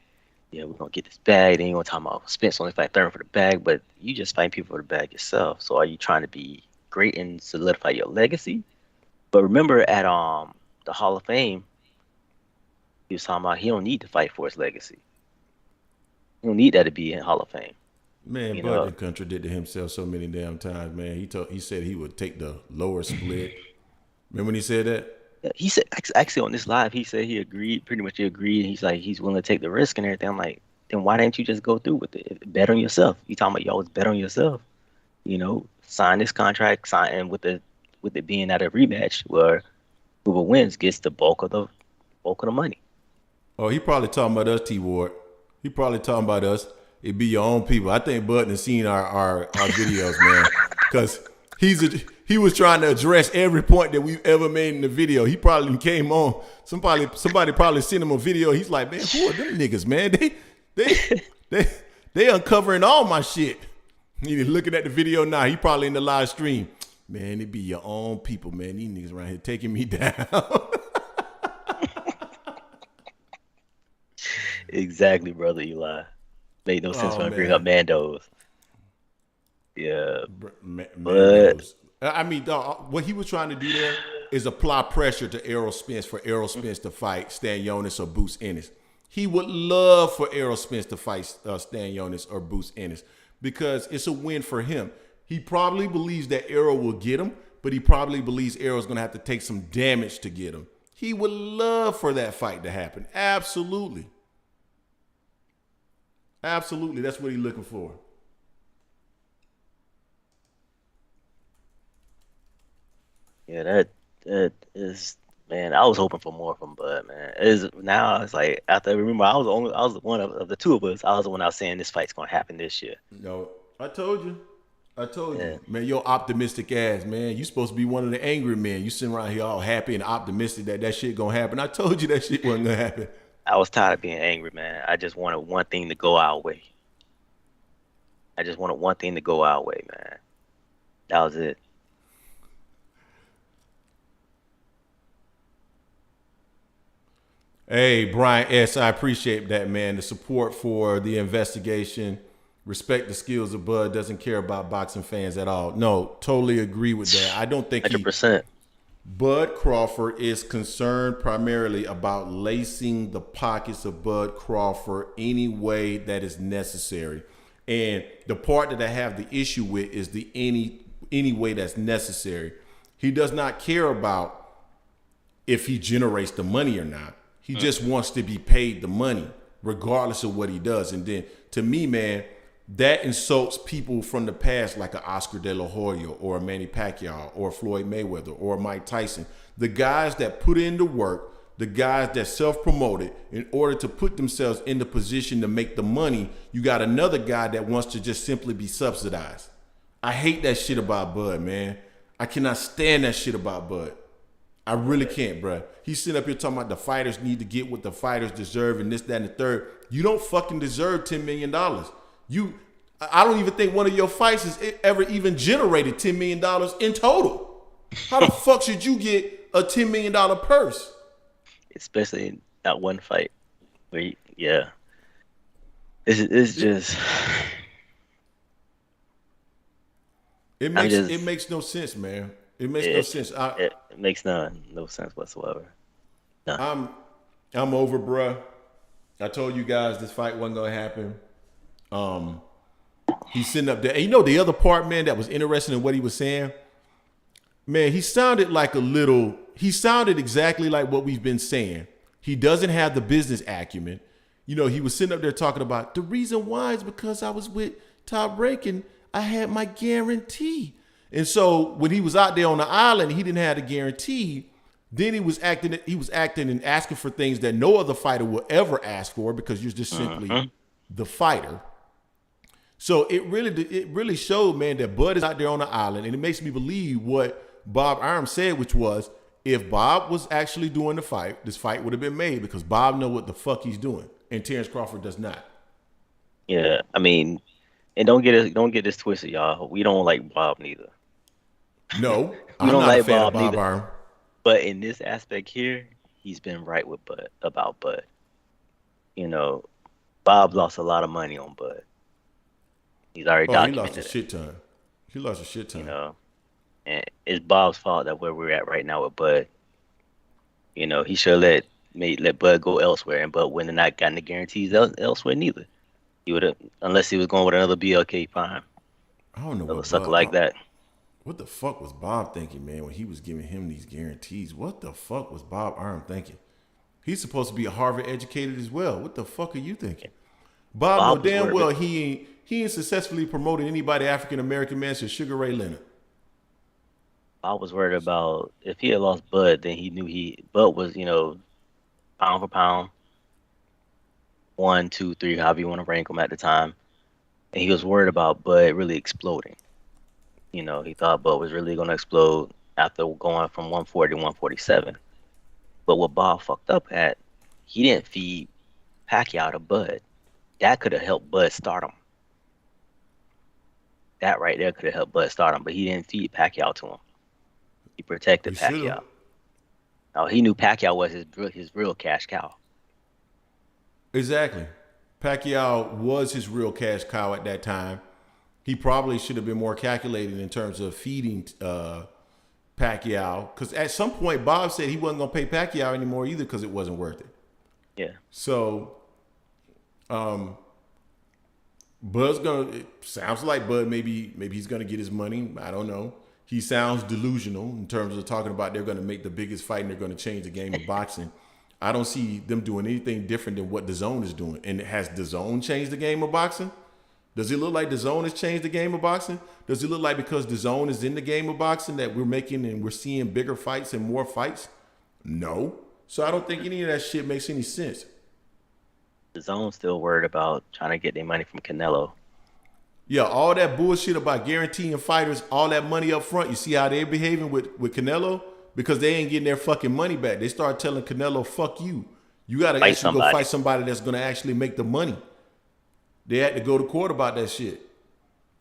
Yeah, we're gonna get this bag. Then you're gonna talk about Spence only fight Thurman for the bag, but you just fighting people for the bag yourself. So are you trying to be great and solidify your legacy? But remember at the Hall of Fame, he was talking about he don't need to fight for his legacy. He don't need that to be in Hall of Fame. Man, Bud contradicted himself so many damn times, man. He said he would take the lower split. Remember when he said that? He said actually on this live, he said he agreed, pretty much he agreed. He's like, he's willing to take the risk and everything. I'm like, then why didn't you just go through with it? Bet on yourself. You talking about you always bet on yourself. You know, sign this contract, and with it being at a rematch where whoever wins gets the bulk of the money. Oh, he probably talking about us, T Ward. He probably talking about us. It be your own people. I think Bud has seen our videos, man. Cause He was trying to address every point that we've ever made in the video. He probably came on. Somebody probably sent him a video. He's like, man, who are them niggas, man? They uncovering all my shit. He looking at the video now. He probably in the live stream. Man, it be your own people, man. These niggas around here taking me down. Exactly, brother Eli. Made no sense when I bring up Mandos. Yeah, but I mean, dog, what he was trying to do there is apply pressure to Errol Spence for Errol Spence to fight Stan Jonas or Boots Ennis. He would love for Errol Spence to fight Stan Jonas or Boots Ennis because it's a win for him. He probably believes that Errol will get him, but he probably believes Errol's going to have to take some damage to get him. He would love for that fight to happen. Absolutely. Absolutely. That's what he's looking for. Yeah, that is, man. I was hoping for more from Bud, man. Now it's like after remember I was one of the two of us. I was the one out saying this fight's gonna happen this year. No, I told you, man. You're optimistic ass, man. You supposed to be one of the angry men. You sitting around here all happy and optimistic that shit gonna happen. I told you that shit wasn't gonna happen. I was tired of being angry, man. I just wanted one thing to go our way. I just wanted one thing to go our way, man. That was it. Hey, Brian S., I appreciate that, man. The support for the investigation. Respect the skills of Bud. Doesn't care about boxing fans at all. No, totally agree with that. I don't think 100%. Bud Crawford is concerned primarily about lacing the pockets of Bud Crawford any way that is necessary. And the part that I have the issue with is the any way that's necessary. He does not care about if he generates the money or not. He just wants to be paid the money, regardless of what he does. And then, to me, man, that insults people from the past like an Oscar De La Hoya or a Manny Pacquiao or Floyd Mayweather or Mike Tyson. The guys that put in the work, the guys that self-promoted in order to put themselves in the position to make the money. You got another guy that wants to just simply be subsidized. I hate that shit about Bud, man. I cannot stand that shit about Bud. I really can't, bro. He's sitting up here talking about the fighters need to get what the fighters deserve and this, that, and the third. You don't fucking deserve $10 million. I don't even think one of your fights has ever even generated $10 million in total. How the fuck should you get a $10 million purse? Especially in that one fight. Yeah. It's just... It makes no sense, man. It makes no sense. It makes no sense whatsoever. No. I'm over, bruh. I told you guys this fight wasn't gonna happen. He's sitting up there. And you know the other part, man, that was interesting in what he was saying? Man, he sounded exactly like what we've been saying. He doesn't have the business acumen. You know, he was sitting up there talking about the reason why is because I was with Top Rank and I had my guarantee. And so when he was out there on the island, he didn't have the guarantee. Then he was acting and asking for things that no other fighter will ever ask for because you're just simply the fighter. So it really showed, man, that Bud is out there on the island, and it makes me believe what Bob Arum said, which was if Bob was actually doing the fight, this fight would have been made because Bob knows what the fuck he's doing, and Terence Crawford does not. Yeah, I mean, and don't get this twisted, y'all. We don't like Bob neither. No, we don't like Bob of Bob neither. Arum. But in this aspect here, he's been right with Bud about Bud. You know, Bob lost a lot of money on Bud. He's already documented. He lost a shit ton. He lost a shit ton. You know, and it's Bob's fault that where we're at right now with Bud. You know, he should let Bud go elsewhere, and Bud wouldn't have not gotten the guarantees elsewhere neither. He would have, unless he was going with another BLK Prime. I don't know what what sucker like that. What the fuck was Bob thinking, man, when he was giving him these guarantees? What the fuck was Bob Arum thinking? He's supposed to be a Harvard educated as well. What the fuck are you thinking? Bob know damn well he ain't successfully promoted anybody African American man since Sugar Ray Leonard. I was worried about if he had lost Bud, then he knew Bud was, you know, pound for pound, 1, 2, 3, however you want to rank him at the time, and he was worried about Bud really exploding. You know, he thought Bud was really gonna explode after going from 140 to 147. But what Bob fucked up at, he didn't feed Pacquiao to Bud. That could have helped Bud start him. That right there could have helped Bud start him, but he didn't feed Pacquiao to him. He protected He should have. Pacquiao. Oh, he knew Pacquiao was his real cash cow. Exactly. Pacquiao was his real cash cow at that time. He probably should have been more calculated in terms of feeding Pacquiao, because at some point Bob said he wasn't going to pay Pacquiao anymore either because it wasn't worth it. Yeah. So, Bud's gonna. It sounds like Bud maybe he's gonna get his money. I don't know. He sounds delusional in terms of talking about they're gonna make the biggest fight and they're gonna change the game of boxing. I don't see them doing anything different than what DAZN is doing. And has DAZN changed the game of boxing? Does it look like DAZN has changed the game of boxing? Does it look like because DAZN is in the game of boxing that we're making and we're seeing bigger fights and more fights? No. So I don't think any of that shit makes any sense. The Zone's still worried about trying to get their money from Canelo. Yeah, all that bullshit about guaranteeing fighters all that money up front. You see how they're behaving with Canelo? Because they ain't getting their fucking money back. They start telling Canelo, fuck you. You got to actually go fight somebody that's going to actually make the money. They had to go to court about that shit.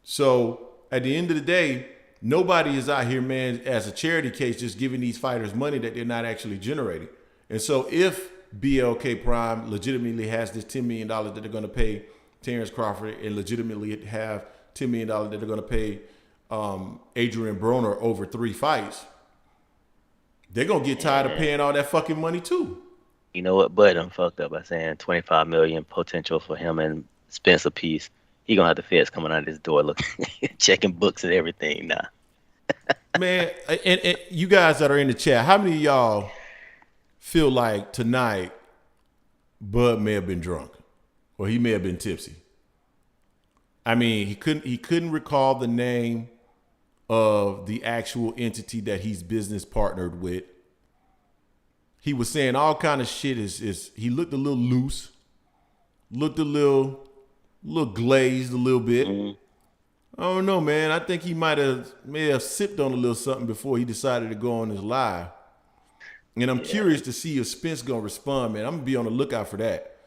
So at the end of the day, nobody is out here, man, as a charity case, just giving these fighters money that they're not actually generating. And so if BLK Prime legitimately has this $10 million that they're going to pay Terence Crawford and legitimately have $10 million that they're going to pay Adrian Broner over 3 fights, they're going to get tired of paying all that fucking money too. You know what? Bud done fucked up by saying 25 million potential for him and Spence a piece. He gonna have the feds coming out of his door looking, checking books and everything now. Man, and you guys that are in the chat, how many of y'all feel like tonight Bud may have been drunk or he may have been tipsy? I mean, he couldn't recall the name of the actual entity that he's business partnered with. He was saying all kind of shit. Is he looked a little loose, looked a little glazed a little bit. I don't know, man. I think he may have sipped on a little something before he decided to go on his live. And I'm curious to see if Spence gonna respond, man. I'm gonna be on the lookout for that.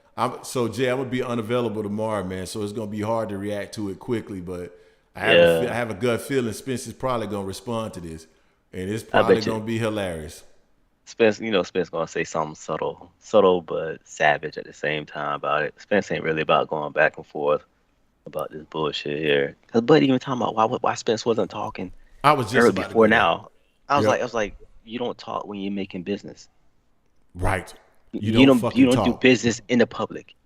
So Jay, I'm gonna be unavailable tomorrow, man. So it's gonna be hard to react to it quickly, but I have a gut feeling Spence is probably gonna respond to this, and it's probably gonna be hilarious. Spence, Spence gonna say something subtle but savage at the same time about it. Spence ain't really about going back and forth about this bullshit here. Cause Bud even talking about why Spence wasn't talking. I was just about before now. I was like, you don't talk when you're making business. Right. You don't do business in the public.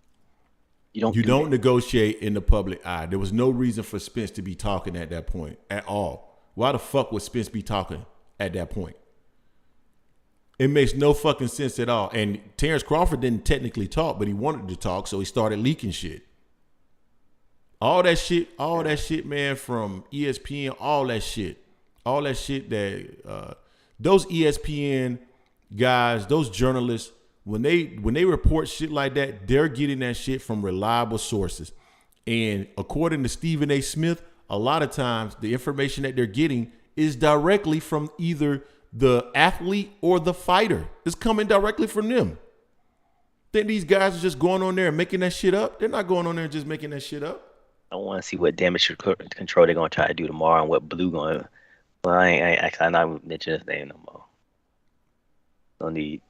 You don't negotiate in the public eye. There was no reason for Spence to be talking at that point at all. Why the fuck would Spence be talking at that point? It makes no fucking sense at all. And Terence Crawford didn't technically talk, but he wanted to talk, so he started leaking shit. All that shit, man, from ESPN, all that shit that those ESPN guys, those journalists, when they report shit like that, they're getting that shit from reliable sources. And according to Stephen A. Smith, a lot of times the information that they're getting is directly from either the athlete or the fighter. It's coming directly from them. Think these guys are just going on there and making that shit up? They're not going on there and just making that shit up. I want to see what damage control they're gonna try to do tomorrow and what Blue going. Well, I'm not mentioning his name no more. No need.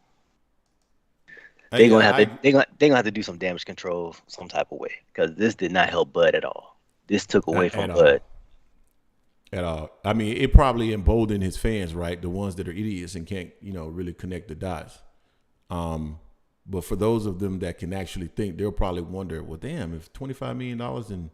They're gonna have to do some damage control some type of way because this did not help Bud at all. This took away from Bud. At all. I mean, it probably emboldened his fans, right? The ones that are idiots and can't, really connect the dots. But for those of them that can actually think, they'll probably wonder, well, damn, if $25 million and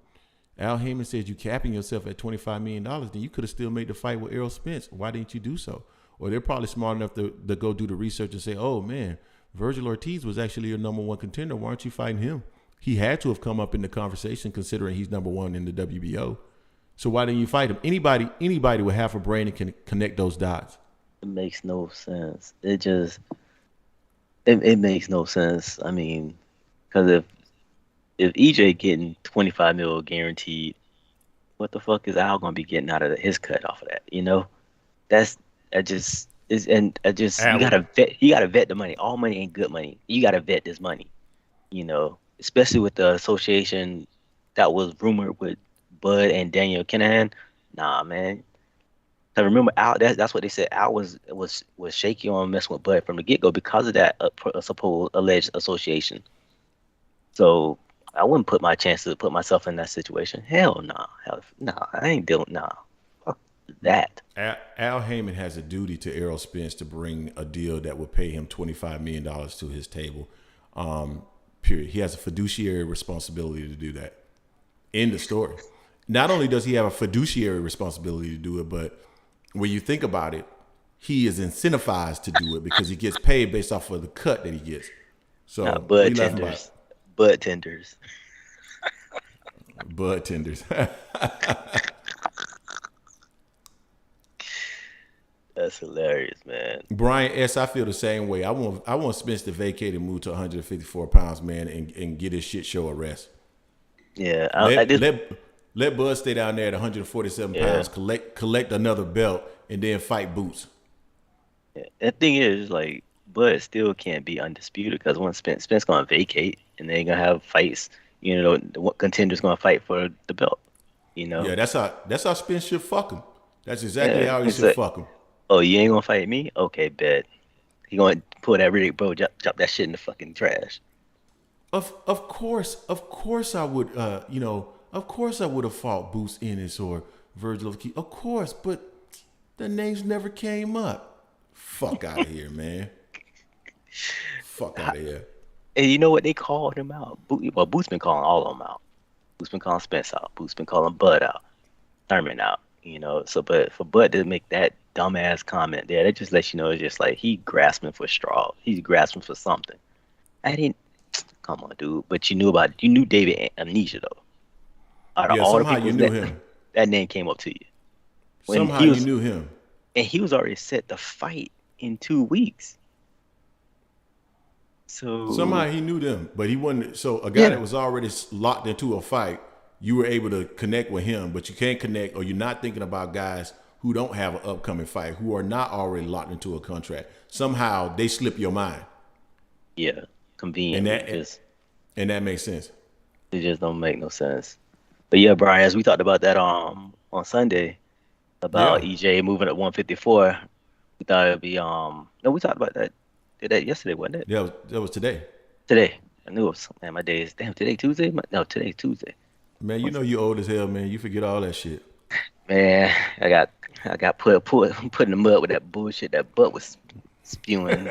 Al Haymon says you capping yourself at $25 million, then you could have still made the fight with Errol Spence. Why didn't you do so? Or they're probably smart enough to go do the research and say, oh, man, Virgil Ortiz was actually your number one contender. Why aren't you fighting him? He had to have come up in the conversation considering he's number one in the WBO. So why didn't you fight him? Anybody with half a brain and can connect those dots. It makes no sense. It makes no sense. I mean, because if EJ getting 25 mil guaranteed, what the fuck is Al gonna be getting out of his cut off of that? You know, that's I just is and I just Al, you gotta vet the money. All money ain't good money. You gotta vet this money. You know, especially with the association that was rumored with Bud and Daniel Kinahan. Nah, man. I remember Al. That's what they said. Al was shaky on messing with Bud from the get go because of that supposed alleged association. So I wouldn't put my chance to put myself in that situation. Hell no. Hell no. I ain't doing no. Fuck that. Al Haymon has a duty to Errol Spence to bring a deal that would pay him $25 million to his table. Period. He has a fiduciary responsibility to do that. End of story. Not only does he have a fiduciary responsibility to do it, but when you think about it, he is incentivized to do it because he gets paid based off of the cut that he gets. So Nah, what are you laughing about? Bud tenders. Bud tenders. That's hilarious, man. Brian S., I feel the same way. I want Spence to vacate and move to 154 pounds, man, and get his shit show a rest. Yeah, Let Bud stay down there at 147 pounds, collect another belt, and then fight Boots. yeah. The thing is, like, Bud still can't be undisputed because once Spence gonna vacate, and they're gonna have fights. You know, what contenders gonna fight for the belt? You know. Yeah, that's how Spence should fuck him. That's exactly how he It's should like, fuck him. oh, you ain't gonna fight me? Okay, bet. He gonna pull that Riddick, bro, drop that shit in the fucking trash. Of course I would of course I would have fought Boots Ennis or Virgil of Key. Of course, but the names never came up. Fuck out of here, man. Fuck out of here. And you know what? They called him out. Well, Boots been calling all of them out. Boots been calling Spence out. Boots been calling Bud out. Thurman out. You know, so but for Bud to make that dumbass comment there, that just lets you know it's just like he grasping for straw. He's grasping for something. I didn't come on, dude. But you knew David Amnesia though. Out of Yeah, all the somehow people you knew him. that name came up to you. Somehow you knew him. And he was already set to fight in 2 weeks. So Somehow he knew them, but he wasn't. So a guy that was already locked into a fight, you were able to connect with him, but you can't connect, or you're not thinking about guys who don't have an upcoming fight, who are not already locked into a contract. Somehow they slip your mind. Yeah, convenient. And that makes sense. It just don't make no sense. But yeah, Brian, as we talked about that on Sunday about EJ moving at 154, we thought it'd be no, we talked about that. Did that yesterday, wasn't it? Yeah, that was today. Today. I knew it was, man, my day is, damn, today Tuesday? No, today's Tuesday. Man, you know you old as hell, man. You forget all that shit. Man, I got put in the mud with that bullshit that butt was spewing.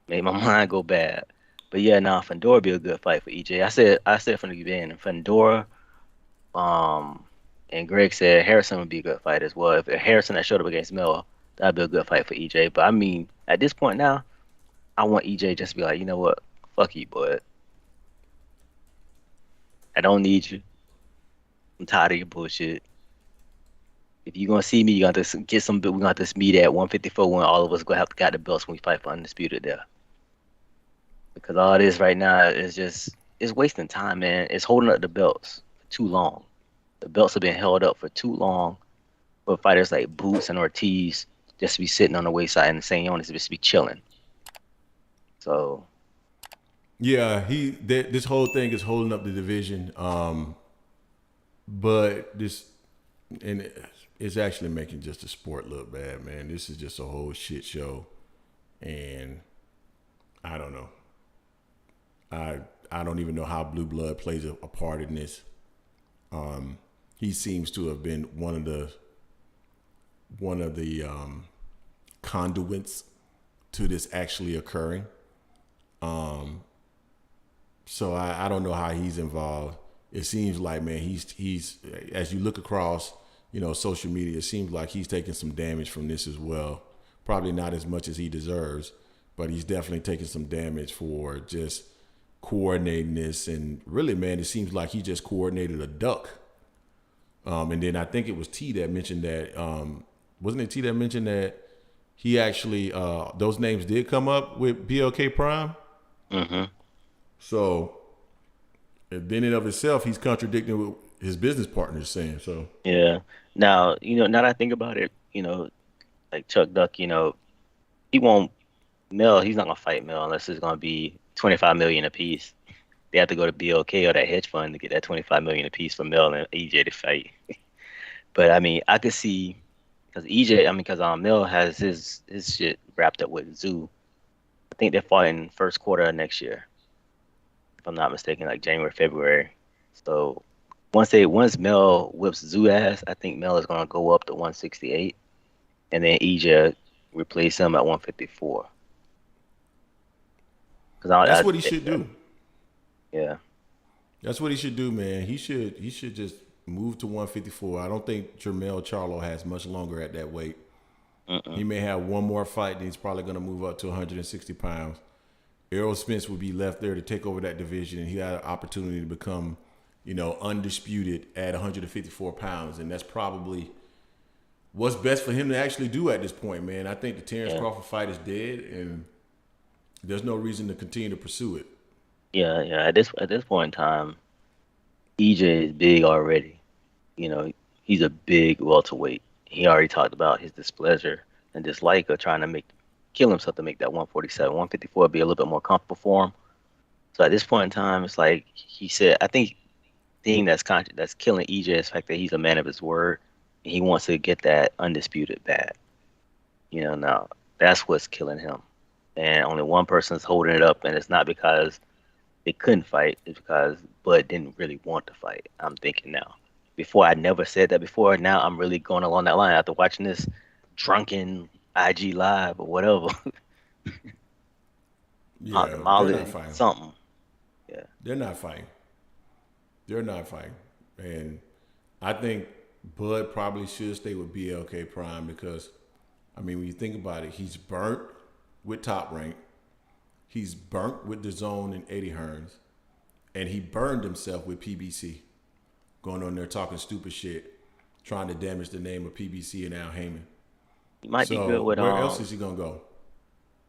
Made my mind go bad. But yeah, Fedor be a good fight for EJ. I said from the beginning, Fedor, and Greg said Harrison would be a good fight as well. If Harrison had showed up against Miller, that'd be a good fight for EJ. But I mean, at this point now, I want EJ just to be like, you know what? Fuck you, bud. I don't need you. I'm tired of your bullshit. If you're gonna see me, you got to get some. We got this meet at 154 when all of us gonna have to got the belts when we fight for undisputed there. Because all this right now is it's wasting time, man. It's holding up the belts for too long. The belts have been held up for too long for fighters like Boots and Ortiz just to be sitting on the wayside and saying you want to just be chilling. So yeah, this whole thing is holding up the division. But it's actually making just the sport look bad, man. This is just a whole shit show, and I don't know. I don't even know how Blue Blood plays a part in this. He seems to have been one of the conduits to this actually occurring. So I don't know how he's involved. It seems like, man, he's as you look across, social media, it seems like he's taking some damage from this as well. Probably not as much as he deserves, but he's definitely taking some damage for just coordinating this. And really, man, it seems like he just coordinated a duck. And then I think it was T that mentioned that, wasn't it T that mentioned that he actually, those names did come up with BLK Prime? Mm-hmm. So then in of itself, he's contradicting what his business partner is saying. So Yeah. Now, now that I think about it, like Chuck Duck, he won't Mel, he's not gonna fight Mel unless it's gonna be 25 million apiece. They have to go to BLK or that hedge fund to get that 25 million apiece for Mel and EJ to fight. But I mean, I could see because because Mel has his shit wrapped up with Zoo. I think they're fighting first quarter of next year, if I'm not mistaken, like January, February. So once Mel whips Zoo ass, I think Mel is gonna go up to 168, and then EJ replace him at 154. that's what he should do. Yeah. That's what he should do, man. He should just move to 154. I don't think Jermell Charlo has much longer at that weight. He may have one more fight, and he's probably going to move up to 160 pounds. Errol Spence would be left there to take over that division, and he had an opportunity to become, undisputed at 154 pounds, and that's probably what's best for him to actually do at this point, man. I think the Terence Crawford fight is dead, and there's no reason to continue to pursue it. Yeah. At this point in time, EJ is big already. He's a big welterweight. He already talked about his displeasure and dislike of trying to kill himself to make that 147. 154 would be a little bit more comfortable for him. So at this point in time, it's like he said, I think the thing that's killing EJ is the fact that he's a man of his word. And he wants to get that undisputed bad. Now that's what's killing him. And only one person's holding it up, and it's not because they couldn't fight. It's because Bud didn't really want to fight. I'm thinking now. Before, I never said that before. Now I'm really going along that line after watching this drunken IG live or whatever. Yeah, they're not fighting. Something. Yeah. They're not fighting. And I think Bud probably should stay with BLK Prime because, when you think about it, he's burnt with Top Rank. He's burnt with the Zone and Eddie Hearns. And he burned himself with PBC. Going on there talking stupid shit, trying to damage the name of PBC and Al Haymon. He might be good with where else is he gonna go?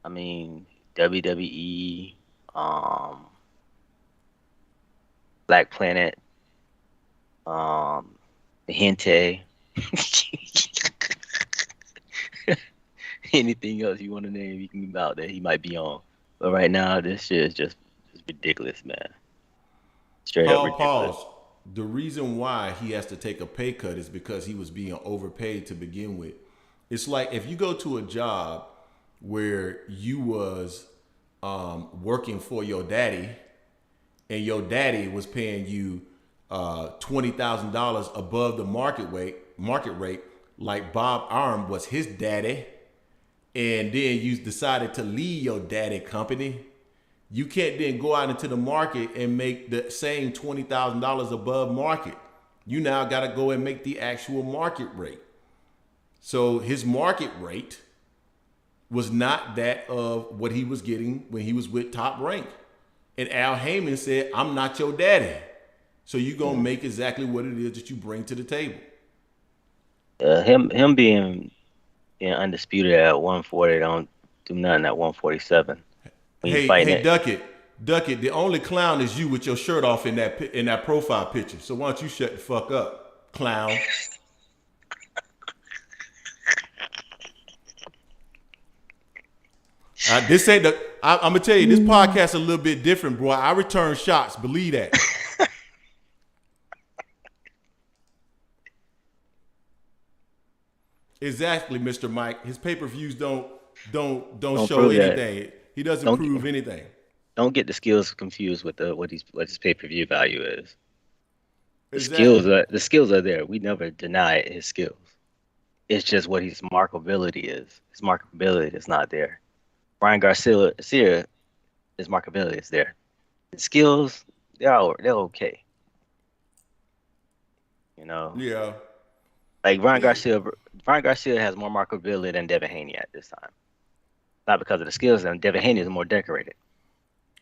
WWE, Black Planet, Hente. Anything else you want to name, you can be out there. He might be on. But right now, this shit is just ridiculous, man. Straight up ridiculous. Pause. The reason why he has to take a pay cut is because he was being overpaid to begin with. It's like if you go to a job where you was working for your daddy and your daddy was paying you $20,000 above the market rate, like Bob Arum was his daddy, and then you decided to leave your daddy company, you can't then go out into the market and make the same $20,000 above market. You now got to go and make the actual market rate. So his market rate was not that of what he was getting when he was with Top Rank. And Al Haymon said, I'm not your daddy. So you're going to make exactly what it is that you bring to the table. Him being undisputed at 140 don't do nothing at 147. Hey, Duck it. The only clown is you with your shirt off in that profile picture. So why don't you shut the fuck up, clown? This ain't the. I'm gonna tell you, this podcast a little bit different, bro. I return shots. Believe that. Exactly, Mr. Mike. His pay-per-views don't show anything. He doesn't prove anything. Don't get the skills confused with what his pay-per-view value is. Exactly. The skills are there. We never deny his skills. It's just what his marketability is. His marketability is not there. Brian Garcia, his marketability is there. His skills, they're okay. Yeah. Like Brian Garcia has more marketability than Devin Haney at this time. Not because of the skills, and Devin Haney is more decorated.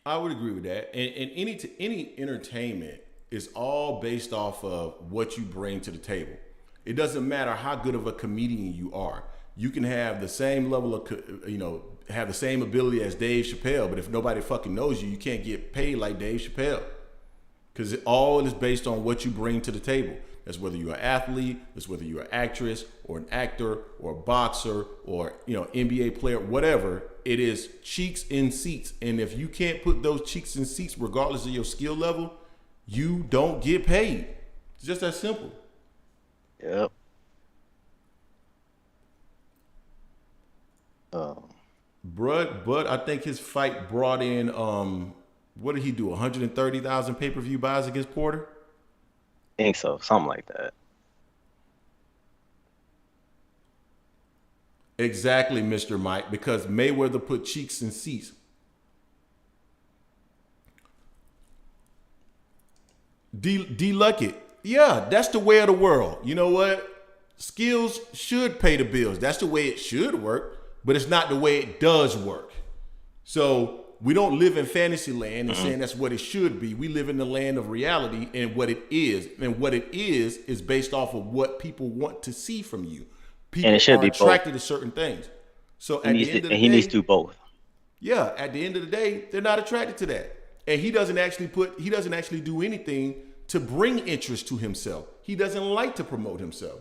I would agree with that. And any entertainment is all based off of what you bring to the table. It doesn't matter how good of a comedian you are. You can have the same level of, have the same ability as Dave Chappelle, but if nobody fucking knows you, you can't get paid like Dave Chappelle. because it all is based on what you bring to the table. That's whether you're an athlete, that's whether you're an actress or an actor or a boxer or NBA player, whatever. It is cheeks in seats, and if you can't put those cheeks in seats, regardless of your skill level, you don't get paid. It's just that simple. Yep. But I think his fight brought in what did he do? 130,000 pay-per-view buys against Porter? I think so, something like that. Exactly, Mr. Mike, because Mayweather put cheeks in seats. D Luckett, yeah, that's the way of the world. You know what? Skills should pay the bills. That's the way it should work, but it's not the way it does work. So we don't live in fantasy land and saying that's what it should be. We live in the land of reality and what it is. And what it is based off of what people want to see from you. People and it should are be attracted both. to certain things. So He needs to do both. Yeah, at the end of the day, they're not attracted to that. And he doesn't actually do anything to bring interest to himself. He doesn't like to promote himself.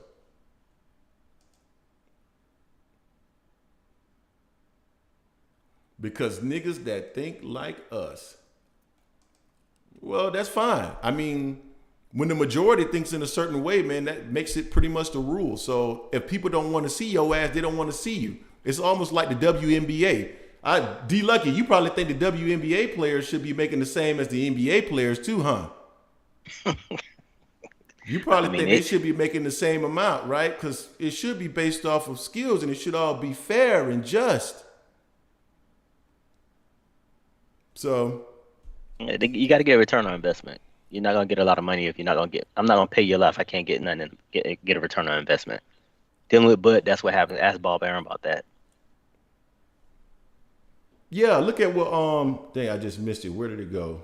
Because niggas that think like us, well, that's fine. I mean, when the majority thinks in a certain way, man, that makes it pretty much the rule. So if people don't want to see your ass, they don't want to see you. It's almost like the WNBA. D Lucky, you probably think the WNBA players should be making the same as the NBA players too, huh? You probably think they should be making the same amount, right? Because it should be based off of skills and it should all be fair and just. So you got to get a return on investment. You're not gonna get a lot of money if you're not gonna get. I'm not gonna pay you a lot if I can't get nothing. Get a return on investment. Dealing with Bud, that's what happened. Ask Bob Arum about that. Yeah, look at what dang, I just missed it. Where did it go?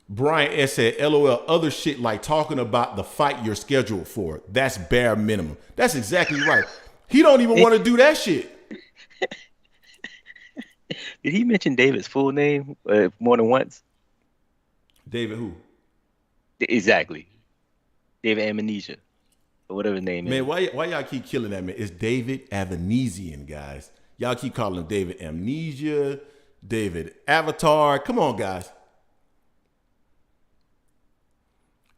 Brian S said, LOL, other shit like talking about the fight you're scheduled for. That's bare minimum. That's exactly right. He don't even want to do that shit. Did he mention David's full name more than once? David who? Exactly. David Amnesia. Or whatever his name is. Man, why y'all keep killing that man? It's David Avanesian, guys. Y'all keep calling him David Amnesia, David Avatar. Come on, guys.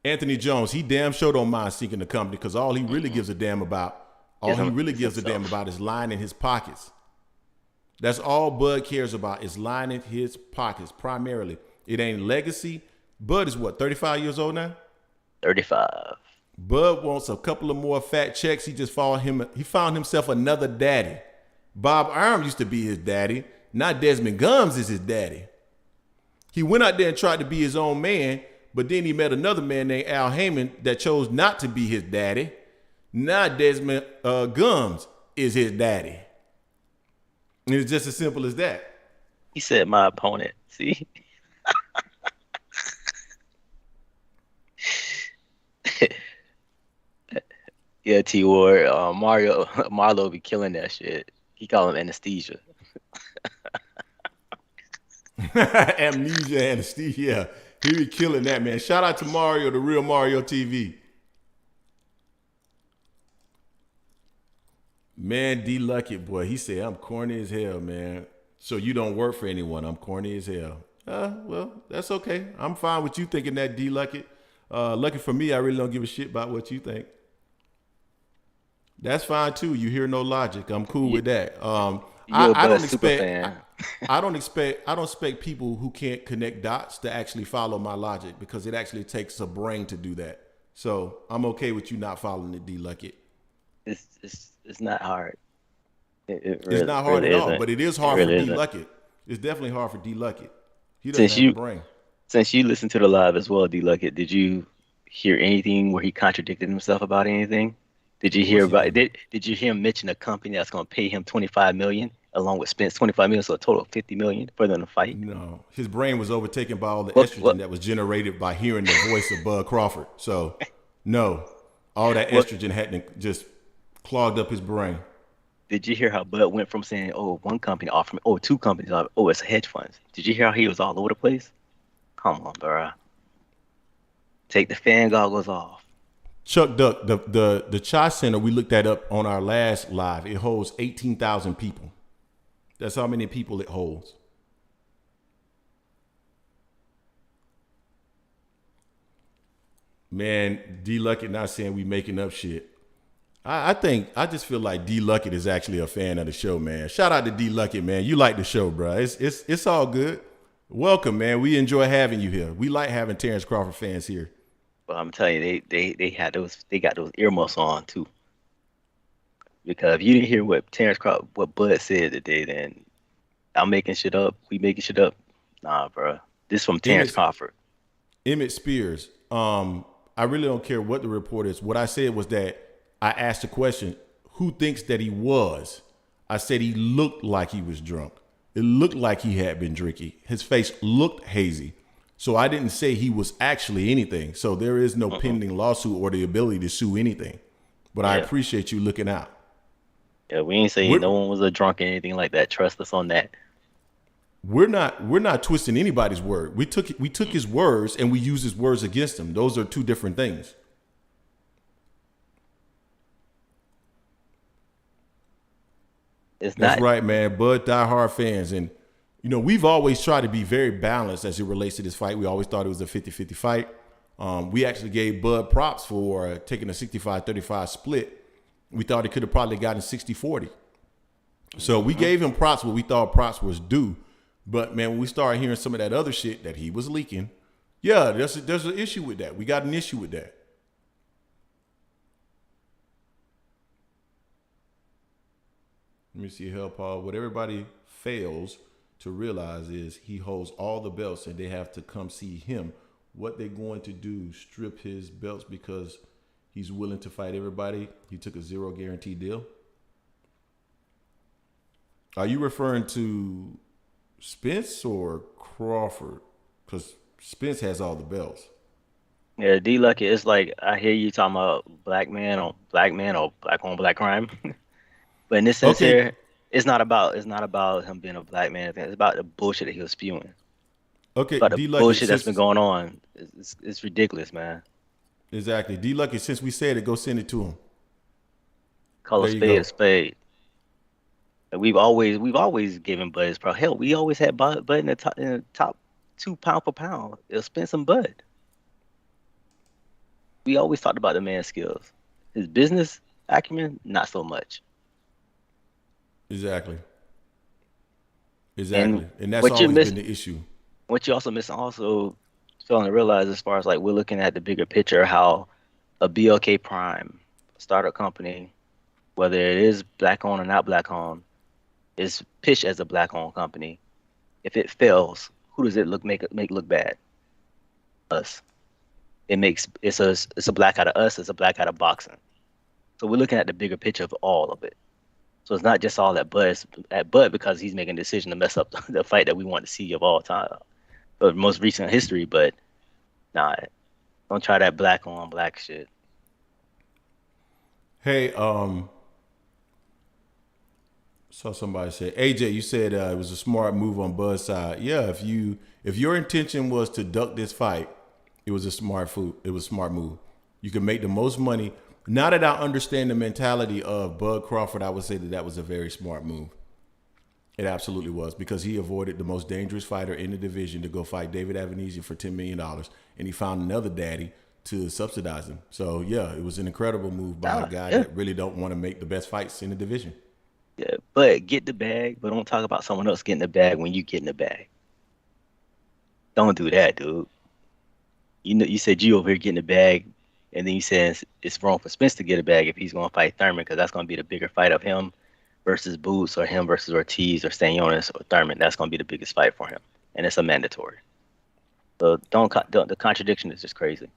Anthony Jones, he damn sure don't mind seeking the company because all he really gives a damn about, is lining his pockets. That's all Bud cares about is lining his pockets primarily. It ain't legacy. Bud is what, 35 years old now? 35. Bud wants a couple of more fat checks. He found himself another daddy. Bob Arum used to be his daddy. Now Desmond Gums is his daddy. He went out there and tried to be his own man, but then he met another man named Al Haymon that chose not to be his daddy. Now Desmond Gums is his daddy. And it's just as simple as that. He said my opponent. See? Yeah, T Ward, Marlo be killing that shit. He call him anesthesia. Amnesia, anesthesia. Yeah, he be killing that, man. Shout out to Mario, the real Mario TV. Man, D Luckett, boy, he said, I'm corny as hell, man. So you don't work for anyone. I'm corny as hell. Well, that's okay. I'm fine with you thinking that, D Luckett. Lucky for me, I really don't give a shit about what you think. That's fine too. You hear no logic. I'm cool with that. I don't expect people who can't connect dots to actually follow my logic because it actually takes a brain to do that. So I'm okay with you not following the D Luckett. It's not hard. It's not hard at all, but it is hard for D Luckett. It's definitely hard for D Luckett. He doesn't have a brain. Since you listened to the live as well, D Luckett, did you hear anything where he contradicted himself about anything? Did you hear did you hear him mention a company that's going to pay him $25 million along with Spence $25 million, so a total of $50 million for them to fight? No, his brain was overtaken by all the estrogen that was generated by hearing the voice of Bud Crawford. So, no, all that estrogen hadn't just clogged up his brain. Did you hear how Bud went from saying, "Oh, one company offered me, two companies, it's hedge funds"? Did you hear how he was all over the place? Come on, bro. Take the fan goggles off. Chuck Duck, the Chai Center, we looked that up on our last live. It holds 18,000 people. That's how many people it holds. Man, D Luckett not saying we making up shit. I just feel like D Luckett is actually a fan of the show, man. Shout out to D Luckett, man. You like the show, bro. It's all good. Welcome, man. We enjoy having you here. We like having Terence Crawford fans here. But I'm telling you, they got those earmuffs on too. Because if you didn't hear what what Bud said today, then I'm making shit up. We making shit up. Nah, bro. This from Terence Crawford. Emmett Spears. I really don't care what the report is. What I said was that I asked the question, who thinks that he was? I said he looked like he was drunk. It looked like he had been drinking. His face looked hazy. So I didn't say he was actually anything. So there is no pending lawsuit or the ability to sue anything. But I appreciate you looking out. Yeah, we ain't saying no one was a drunk or anything like that. Trust us on that. We're not twisting anybody's word. We took his words and we use his words against him. Those are two different things. That's right, man. Bud diehard fans. And, we've always tried to be very balanced as it relates to this fight. We always thought it was a 50-50 fight. We actually gave Bud props for taking a 65-35 split. We thought he could have probably gotten 60-40. So we gave him props what we thought props was due. But, man, when we started hearing some of that other shit that he was leaking, there's an issue with that. We got an issue with that. Let me see here, Paul. What everybody fails to realize is he holds all the belts and they have to come see him. What they're going to do, strip his belts because he's willing to fight everybody. He took a zero guarantee deal. Are you referring to Spence or Crawford? Because Spence has all the belts. Yeah, D Lucky, it's like I hear you talking about black man or black on black crime. But in this sense here, it's not about him being a black man. It's about the bullshit that he was spewing. Okay, about the bullshit that's been going on. It's ridiculous, man. Exactly. D Lucky, since we said it, go send it to him. Call a spade a spade. We've always given Bud his props. Hell, we always had Bud in the top 2 pound for pound. It'll spend some Bud. We always talked about the man's skills. His business acumen, not so much. Exactly. And that's always been the issue. What you also failing to realize as far as like we're looking at the bigger picture, how a BLK Prime startup company, whether it is black owned or not black owned, is pitched as a black owned company. If it fails, who does it make look bad? Us. It's a black out of us. It's a black out of boxing. So we're looking at the bigger picture of all of it. So it's not just all at Bud because he's making a decision to mess up the fight that we want to see of all time, the most recent history. But nah, don't try that black on black shit. Hey, saw somebody say, AJ, you said it was a smart move on Bud's side. Yeah, if your intention was to duck this fight, it was a smart move. You can make the most money. Now that I understand the mentality of Bud Crawford, I would say that was a very smart move. It absolutely was, because he avoided the most dangerous fighter in the division to go fight David Avanesian for $10 million, and he found another daddy to subsidize him. So, yeah, it was an incredible move by a guy that really don't want to make the best fights in the division. Yeah, but get the bag, but don't talk about someone else getting the bag when you get in the bag. Don't do that, dude. You said you over here getting the bag, and then you said it's wrong for Spence to get a bag if he's going to fight Thurman, because that's going to be the bigger fight of him versus Boots, or him versus Ortiz or Stanionis or Thurman. That's going to be the biggest fight for him, and it's a mandatory. So the contradiction is just crazy.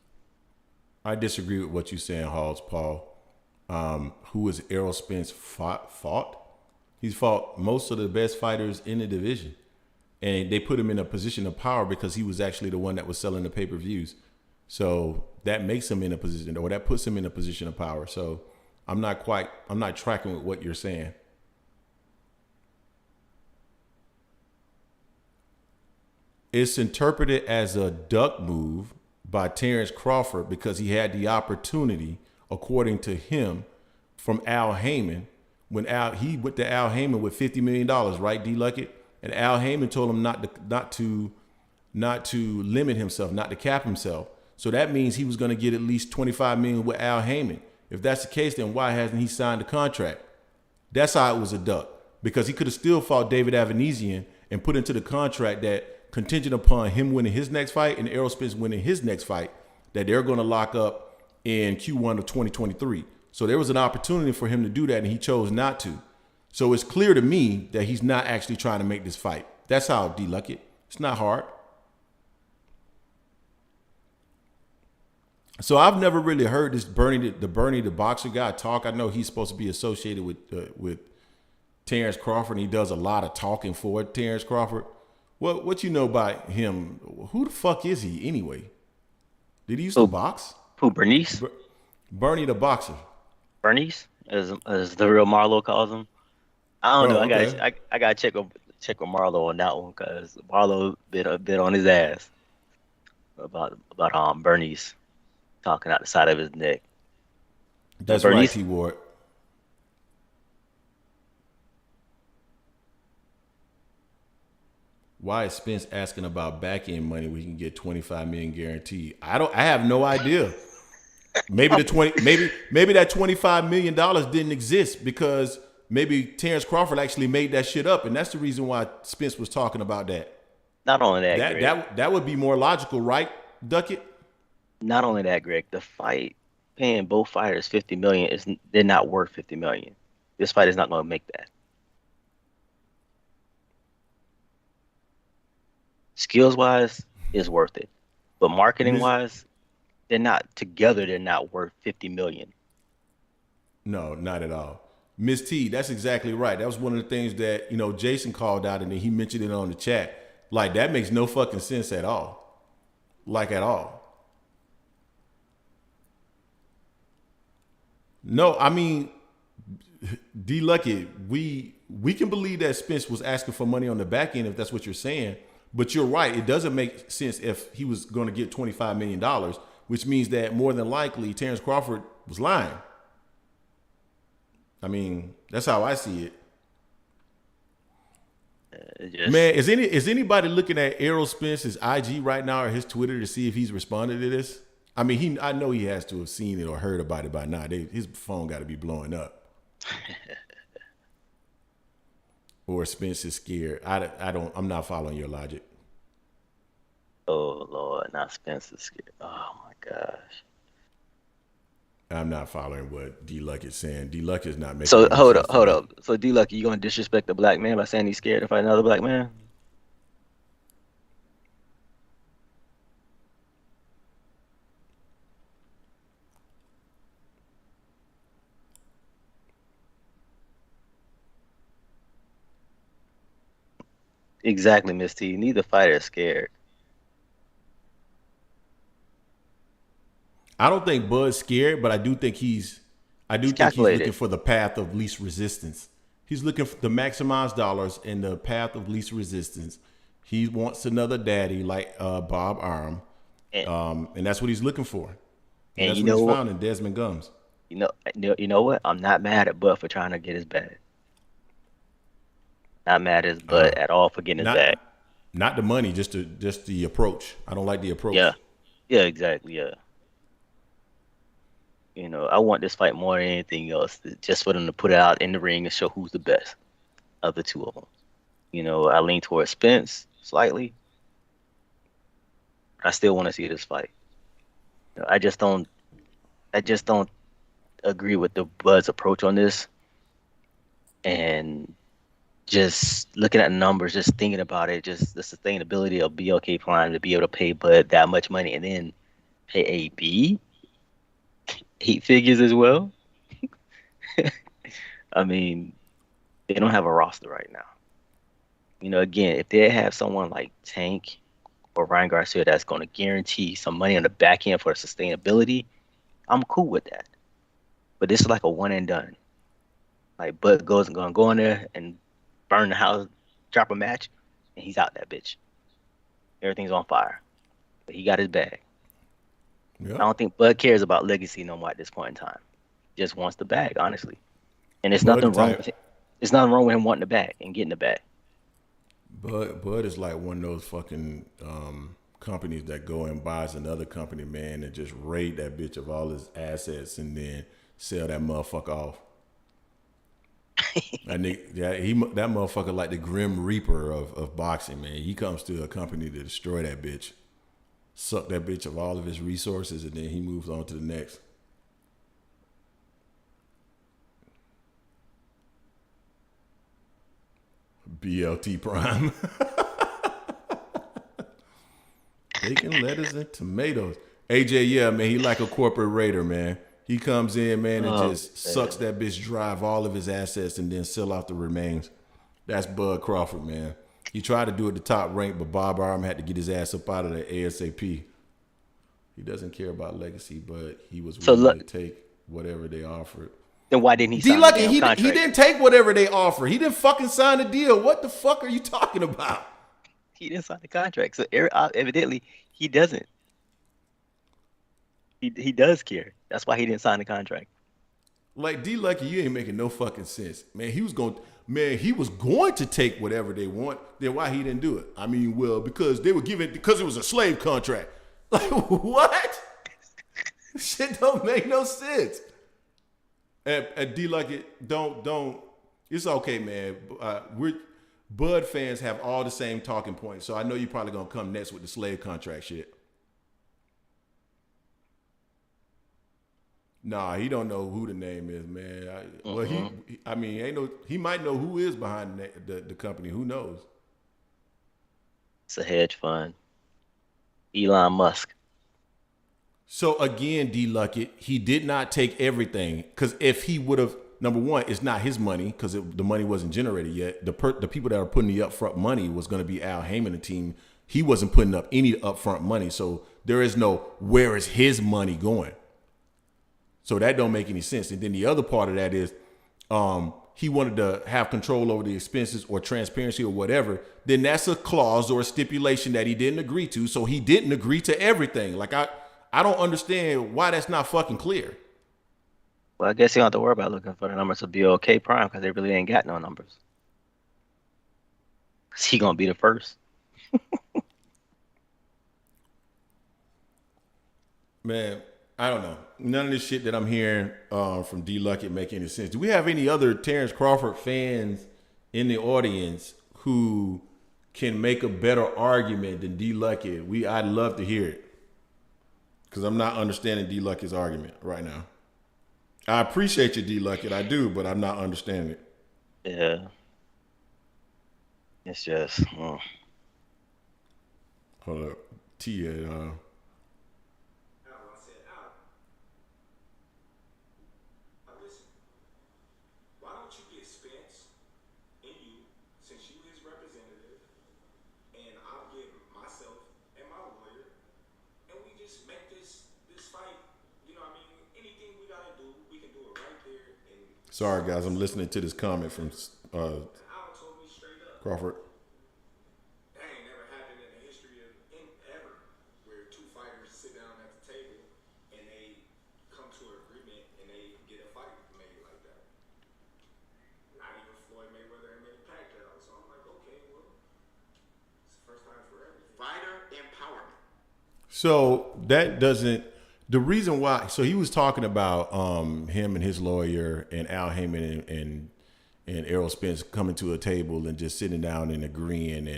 I disagree with what you're saying, Halls, Paul. Who is Errol Spence fought? He's fought most of the best fighters in the division. And they put him in a position of power because he was actually the one that was selling the pay-per-views. So that makes him in a position, or that puts him in a position of power. So I'm not tracking with what you're saying. It's interpreted as a duck move by Terence Crawford because he had the opportunity, according to him, from Al Haymon. When he went to Al Haymon with $50 million, right, D Luckett? And Al Haymon told him not to limit himself, not to cap himself. So that means he was going to get at least 25 million with Al Haymon. If that's the case, then why hasn't he signed the contract? That's how it was a duck, because he could have still fought David Avanesian and put into the contract that contingent upon him winning his next fight and Errol Spence winning his next fight, that they're going to lock up in Q1 of 2023. So there was an opportunity for him to do that, and he chose not to. So it's clear to me that he's not actually trying to make this fight. That's how D Luckett. It's not hard. So I've never really heard this Bernie the boxer guy talk. I know he's supposed to be associated with Terence Crawford, and he does a lot of talking for Terence Crawford. What you know about him? Who the fuck is he anyway? Did he used to box? Who, Bernice? Bernie the boxer. Bernice, as the real Marlo calls him. I don't know. Okay. I gotta check with Marlo on that one, because Marlo bit a bit on his ass about Bernice talking out the side of his neck. That's Bernice, right, T Ward. Why is Spence asking about back end money when he can get 25 million guaranteed? I have no idea. Maybe that $25 million didn't exist because maybe Terence Crawford actually made that shit up, and that's the reason why Spence was talking about that. not only that, Greg, That would be more logical, right, Duckett? not only that, Greg, the fight paying both fighters $50 million they're not worth $50 million. This fight is not going to make that. Skills wise, is worth it, but marketing wise, they're not worth $50 million. No, not at all. Miss T, that's exactly right. That was one of the things that, Jason called out, and then he mentioned it on the chat. Like, that makes no fucking sense at all. Like, at all. No, I mean, D Lucky, we can believe that Spence was asking for money on the back end if that's what you're saying. But you're right. It doesn't make sense if he was going to get $25 million, which means that more than likely Terence Crawford was lying. I mean, that's how I see it. Man, is anybody looking at Errol Spence's IG right now or his Twitter to see if he's responded to this? I mean, I know he has to have seen it or heard about it by now. His phone got to be blowing up. Or Spence is scared. I'm not following your logic. Oh Lord, not Spence is scared. Oh my gosh. I'm not following what D Luck is saying. D Luck is not making. So hold up. So D Luck, you gonna disrespect the black man by saying he's scared to fight another black man? Exactly, Miss T. Neither fighter is scared. I don't think Bud's scared, but I do think he's looking for the path of least resistance. He's looking to maximize dollars in the path of least resistance. He wants another daddy like Bob Arum, and that's what he's looking for. And that's what he's found in Desmond Gums. You know what? I'm not mad at Bud for trying to get his bag. Not mad at Bud at all for getting his bag. Not the money, just the approach. I don't like the approach. Yeah, exactly. Yeah. I want this fight more than anything else, just for them to put it out in the ring and show who's the best of the two of them. I lean towards Spence slightly. I still want to see this fight. I just don't agree with the Bud's approach on this. And just looking at numbers, just thinking about it, just the sustainability of BLK Prime to be able to pay Bud that much money and then pay AB 8 figures as well. I mean, they don't have a roster right now. Again, if they have someone like Tank or Ryan Garcia that's going to guarantee some money on the back end for sustainability, I'm cool with that. But this is like a one and done. Like Bud goes and going to go in there and burn the house, drop a match, and he's out that bitch. Everything's on fire. But he got his bag. I Yep. don't think Bud cares about legacy no more at this point in time. He just wants the bag, honestly. And Bud the type. there's nothing wrong with him wanting the bag and getting the bag. Bud is like one of those fucking companies that go and buys another company, man, and just raid that bitch of all his assets and then sell that motherfucker off. That motherfucker like the Grim Reaper of boxing, man. He comes to a company to destroy that bitch, suck that bitch of all of his resources, and then he moves on to the next. BLT Prime. Bacon, lettuce, and tomatoes. AJ, yeah, man, he like a corporate raider, man. He comes in, man, and just sucks that bitch dry of all of his assets and then sell out the remains. That's Bud Crawford, man. He tried to do it the top rank, but Bob Arum had to get his ass up out of there ASAP. He doesn't care about legacy, but he was willing to take whatever they offered. Then why didn't he sign the damn contract? He didn't take whatever they offered. He didn't fucking sign the deal. What the fuck are you talking about? He didn't sign the contract, so evidently he doesn't. He does care. That's why he didn't sign the contract. Like D Lucky, you ain't making no fucking sense, man. He was going to take whatever they want. Then why he didn't do it? I mean, well, because they were giving because it was a slave contract. Like what? Shit don't make no sense. And D Lucky, don't. It's okay, man. Bud fans have all the same talking points, so I know you're probably gonna come next with the slave contract shit. Nah, he don't know who the name is, man. Well, he might know who is behind the company. Who knows? It's a hedge fund. Elon Musk. So again, D Lucky, he did not take everything because if he would have, number one, it's not his money because the money wasn't generated yet. The people that are putting the upfront money was going to be Al Haymon and the team. He wasn't putting up any upfront money, so there is no where is his money going. So that don't make any sense. And then the other part of that is he wanted to have control over the expenses or transparency or whatever. Then that's a clause or a stipulation that he didn't agree to. So he didn't agree to everything. Like I don't understand why that's not fucking clear. Well, I guess you don't have to worry about looking for the numbers of BLK Prime because they really ain't got no numbers. Because he going to be the first. Man, I don't know. None of this shit that I'm hearing from D Luckett make any sense. Do we have any other Terence Crawford fans in the audience who can make a better argument than D Luckett? I'd love to hear it. Because I'm not understanding D Luckett's argument right now. I appreciate you, D Luckett. I do, but I'm not understanding it. Yeah. It's just... Hold up. T.A. Sorry, guys. I'm listening to this comment from Crawford. That ain't never happened in the history of ever, where two fighters sit down at the table and they come to an agreement and they get a fight made like that. Not even Floyd Mayweather and Manny Pacquiao. So I'm like, okay, well, it's the first time for everything. Fighter empowerment. So that doesn't. The reason why, so he was talking about him and his lawyer and Al Haymon and Errol Spence coming to a table and just sitting down and agreeing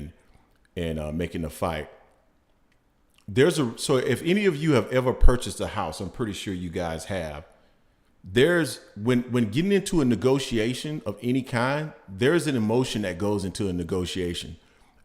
and making a fight. So if any of you have ever purchased a house, I'm pretty sure you guys have. When getting into a negotiation of any kind, there's an emotion that goes into a negotiation,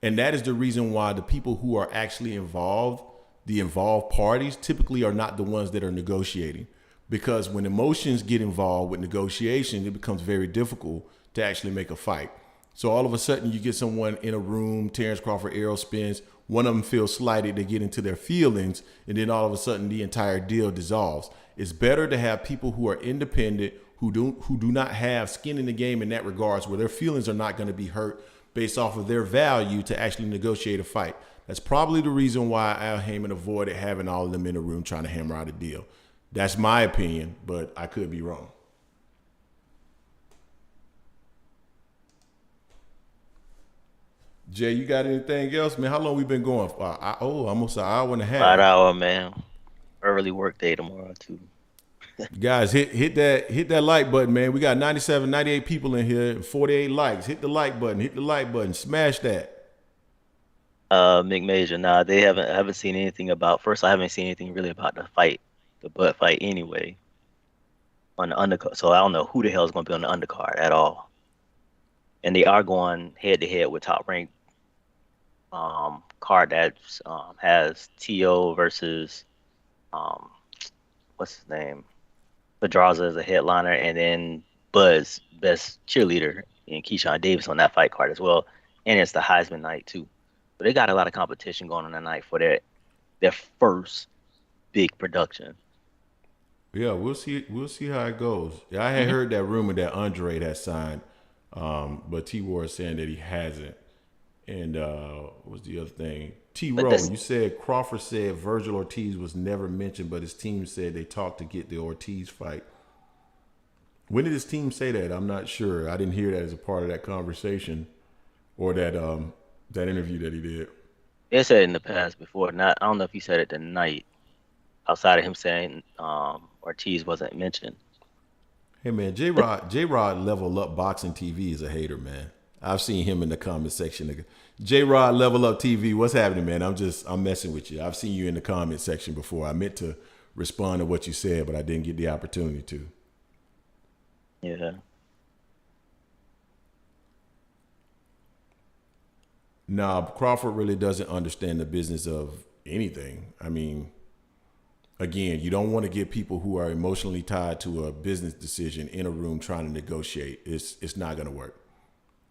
and that is the reason why the people who are actually involved. The involved parties typically are not the ones that are negotiating, because when emotions get involved with negotiation, it becomes very difficult to actually make a fight. So all of a sudden you get someone in a room, Terence Crawford, Errol Spence, one of them feels slighted, they get into their feelings, and then all of a sudden the entire deal dissolves. It's better to have people who are independent, who do not have skin in the game in that regards, where their feelings are not going to be hurt based off of their value to actually negotiate a fight. That's probably the reason why Al Haymon avoided having all of them in the room trying to hammer out a deal. That's my opinion, but I could be wrong. Jay, you got anything else, man? How long we been going? Almost an hour and a half. 5 hour, man. Early work day tomorrow too. Guys, hit that like button, man. We got 97, 98 people in here, and 48 likes. Hit the like button, smash that. McMajor, nah, they haven't seen anything about. First, I haven't seen anything really about the butt fight anyway. On the undercard, so I don't know who the hell is going to be on the undercard at all. And they are going head to head with top ranked card that has T.O. versus what's his name? Pedraza as a headliner, and then Buzz, best cheerleader, and Keyshawn Davis on that fight card as well. And it's the Heisman night too. So they got a lot of competition going on tonight for their first big production. Yeah, we'll see how it goes. Yeah, I had heard that rumor that Andre had signed, but T-War is saying that he hasn't. And what's the other thing? T-Row, you said Crawford said Virgil Ortiz was never mentioned, but his team said they talked to get the Ortiz fight. When did his team say that? I'm not sure. I didn't hear that as a part of that conversation or that interview that he did. They said it in the past before. I don't know if he said it tonight, outside of him saying Ortiz wasn't mentioned. Hey man, J-Rod Level Up Boxing TV is a hater, man. I've seen him in the comment section. J-Rod Level Up TV, what's happening, man? I'm messing with you. I've seen you in the comment section before. I meant to respond to what you said, but I didn't get the opportunity to. Yeah. Nah, Crawford really doesn't understand the business of anything. I mean, again, you don't want to get people who are emotionally tied to a business decision in a room trying to negotiate. It's not going to work.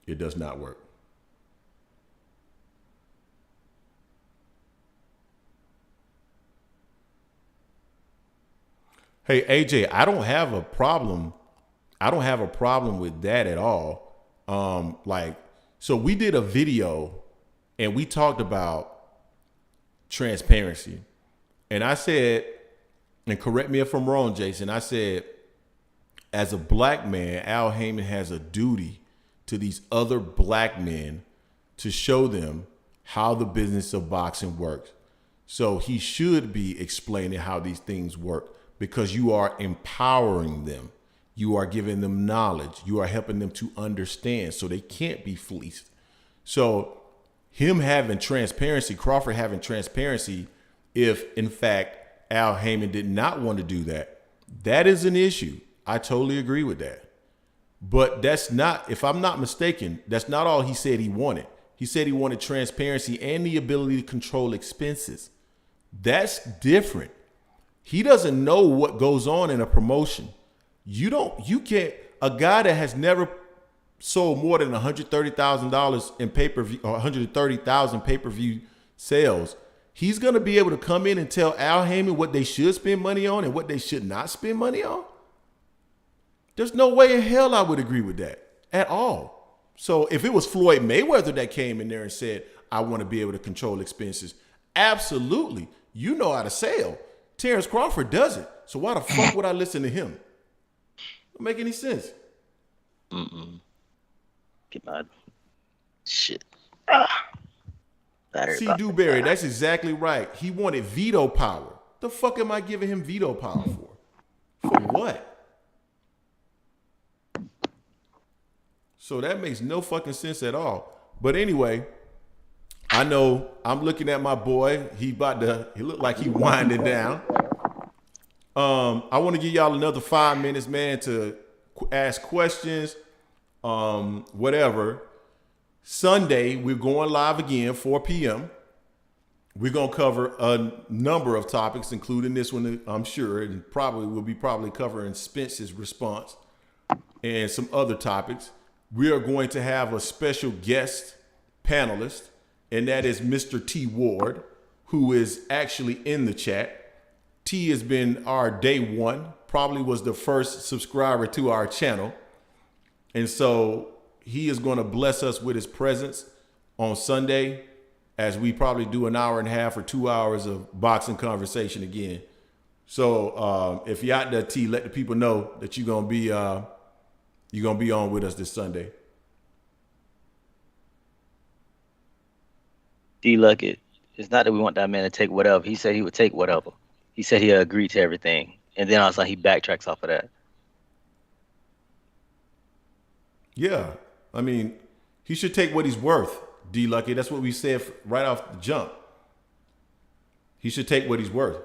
It does not work. Hey, AJ, I don't have a problem with that at all. So we did a video and we talked about transparency. And I said, and correct me if I'm wrong, Jason, I said, as a black man, Al Haymon has a duty to these other black men to show them how the business of boxing works. So he should be explaining how these things work because you are empowering them. You are giving them knowledge. You are helping them to understand so they can't be fleeced. So him having transparency, Crawford having transparency, if in fact Al Haymon did not want to do that, that is an issue. I totally agree with that. But that's not, if I'm not mistaken, that's not all he said he wanted. He said he wanted transparency and the ability to control expenses. That's different. He doesn't know what goes on in a promotion. You can't, a guy that has never sold more than $130,000 in pay-per-view or 130,000 pay-per-view sales, he's going to be able to come in and tell Al Haymon what they should spend money on and what they should not spend money on? There's no way in hell I would agree with that at all. So if it was Floyd Mayweather that came in there and said, I want to be able to control expenses, absolutely. You know how to sell. Terence Crawford doesn't. So why the fuck would I listen to him? Don't make any sense. Get my shit. See, Dewberry, that's exactly right. He wanted veto power. The fuck am I giving him veto power for? For what? So that makes no fucking sense at all. But anyway, I know I'm looking at my boy. He look like he winding down. I want to give y'all another 5 minutes, man, to ask questions, whatever. Sunday, we're going live again, 4 p.m. We're going to cover a number of topics, including this one, I'm sure, and we'll be covering Spence's response and some other topics. We are going to have a special guest panelist, and that is Mr. T. Ward, who is actually in the chat. T has been our day one, probably was the first subscriber to our channel. And so he is going to bless us with his presence on Sunday. as we probably do an hour and a half or 2 hours of boxing conversation again. So if you're out there, T, let the people know that you're gonna be on with us this Sunday. D-Luck, it's not that we want that man to take whatever. He said he would take whatever. He said he agreed to everything. And then I was like, he backtracks off of that. Yeah. I mean, he should take what he's worth, D-Lucky. That's what we said right off the jump. He should take what he's worth.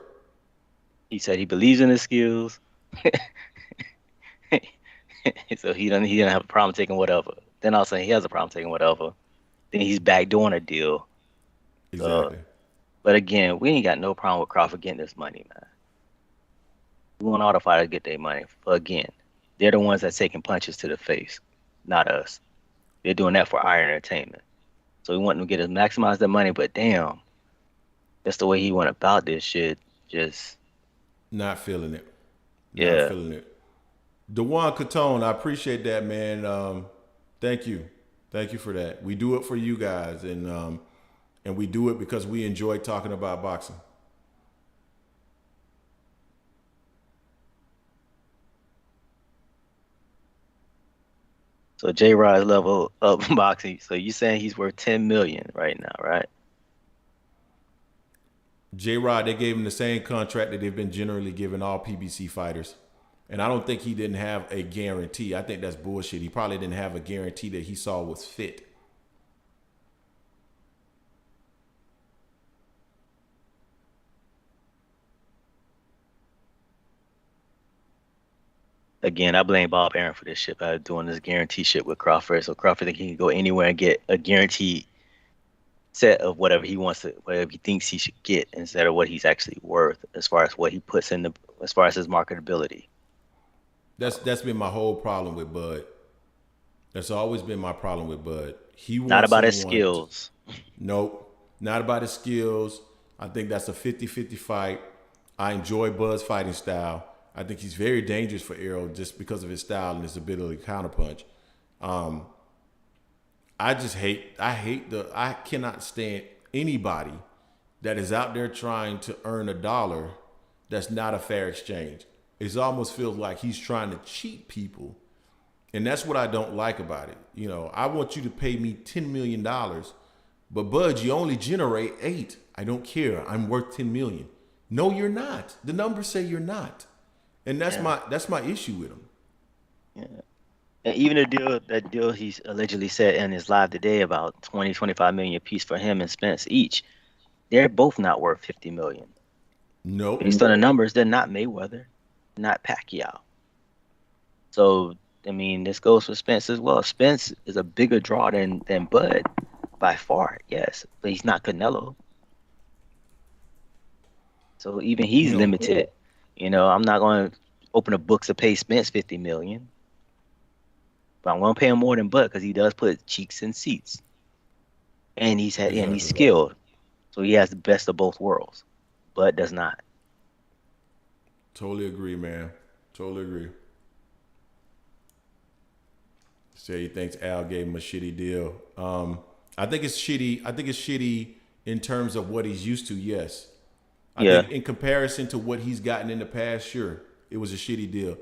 He said he believes in his skills. So he doesn't have a problem taking whatever. Then I was saying he has a problem taking whatever. Then he's backdooring a deal. Exactly. But again, we ain't got no problem with Crawford getting this money, man. We want all the fighters to get their money. But again, they're the ones that's taking punches to the face, not us. They're doing that for our entertainment. So we want them to maximize their money, but damn, that's the way he went about this shit. Just not feeling it. Yeah. Not feeling it. DeJuan Catone, I appreciate that, man. Thank you. Thank you for that. We do it for you guys, and we do it because we enjoy talking about boxing. So J-Rod's level up boxing. So you saying he's worth $10 million right now, right? J-Rod, they gave him the same contract that they've been generally giving all PBC fighters. And I don't think he didn't have a guarantee. I think that's bullshit. He probably didn't have a guarantee that he saw was fit. Again, I blame Bob Arum for this shit by doing this guarantee shit with Crawford. So Crawford think he can go anywhere and get a guaranteed set of whatever he wants to, whatever he thinks he should get, instead of what he's actually worth, as far as what he puts in as far as his marketability. That's been my whole problem with Bud. That's always been my problem with Bud. He wants not about his skills. Nope, not about his skills. I think that's a 50-50 fight. I enjoy Bud's fighting style. I think he's very dangerous for Errol just because of his style and his ability to counterpunch. I cannot stand anybody that is out there trying to earn a dollar that's not a fair exchange. It almost feels like he's trying to cheat people. And that's what I don't like about it. You know, I want you to pay me $10 million, but Bud, you only generate 8. I don't care. I'm worth 10 million. No, you're not. The numbers say you're not. And that's my issue with him. Yeah. And even that deal he's allegedly said in his live today about 20-25 million a piece for him and Spence each, they're both not worth 50 million. Nope. Based on the numbers, they're not Mayweather, not Pacquiao. So I mean, this goes for Spence as well. Spence is a bigger draw than Bud by far, yes, but he's not Canelo. So even he's limited. You know, I'm not going to open the books to pay Spence 50 million. But I'm going to pay him more than Bud because he does put cheeks in seats. And he's skilled. So he has the best of both worlds. Bud does not. Totally agree, man. Totally agree. Say he thinks Al gave him a shitty deal. I think it's shitty. I think it's shitty in terms of what he's used to, yes. I think in comparison to what he's gotten in the past, sure, it was a shitty deal.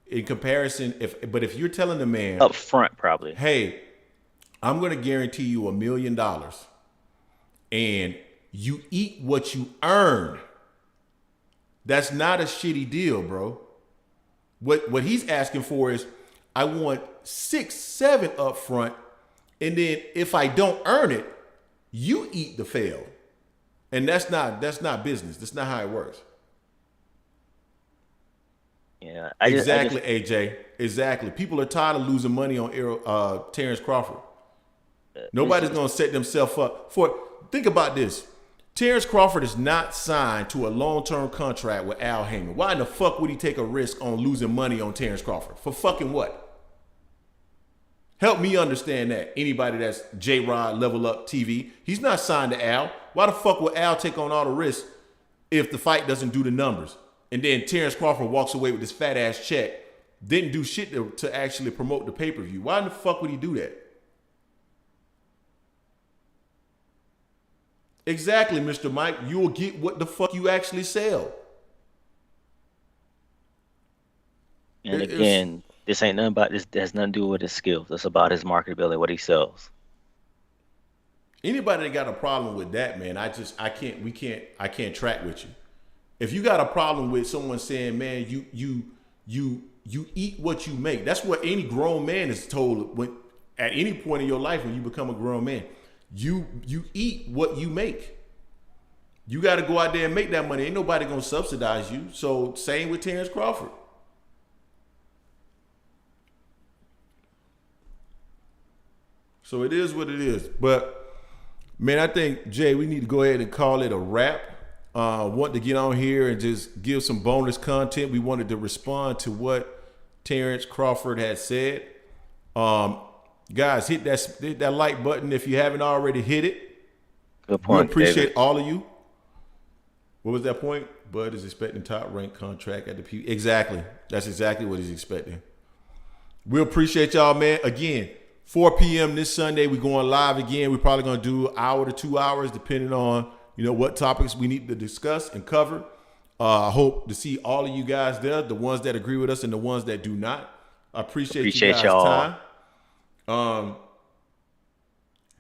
In comparison, if you're telling the man up front, probably, hey, I'm going to guarantee you $1 million, and you eat what you earn, that's not a shitty deal, bro. What he's asking for is, I want 6-7 up front, and then if I don't earn it, you eat the fail. And that's not business. That's not how it works. Yeah, exactly, AJ. Exactly. People are tired of losing money on Terence Crawford. Nobody's going to set themselves up for. Think about this. Terence Crawford is not signed to a long-term contract with Al Haymon. Why in the fuck would he take a risk on losing money on Terence Crawford? For fucking what? Help me understand that. Anybody that's J-Rod, Level Up TV, he's not signed to Al. Why the fuck would Al take on all the risks if the fight doesn't do the numbers? And then Terence Crawford walks away with this fat ass check, didn't do shit to actually promote the pay-per-view. Why in the fuck would he do that? Exactly, Mr. Mike. You will get what the fuck you actually sell. And again, this ain't nothing about this. Has nothing to do with his skills. It's about his marketability, what he sells. Anybody that got a problem with that, man, I can't track with you. If you got a problem with someone saying, man, you eat what you make. That's what any grown man is told when at any point in your life when you become a grown man. You eat what you make. You got to go out there and make that money. Ain't nobody gonna subsidize you. So same with Terence Crawford. So it is what it is. But man, I think Jay, we need to go ahead and call it a wrap. Want to get on here and just give some bonus content. We wanted to respond to what Terence Crawford had said. Guys, hit that like button if you haven't already hit it. Good point. We appreciate David. all of you. What was that point? Bud is expecting top rank contract at the P. Exactly. That's exactly what he's expecting. We appreciate y'all, man. Again, 4 p.m. this Sunday, we're going live again. We're probably going to do an hour to 2 hours, depending on what topics we need to discuss and cover. I hope to see all of you guys there, the ones that agree with us and the ones that do not. I appreciate you guys' y'all. time.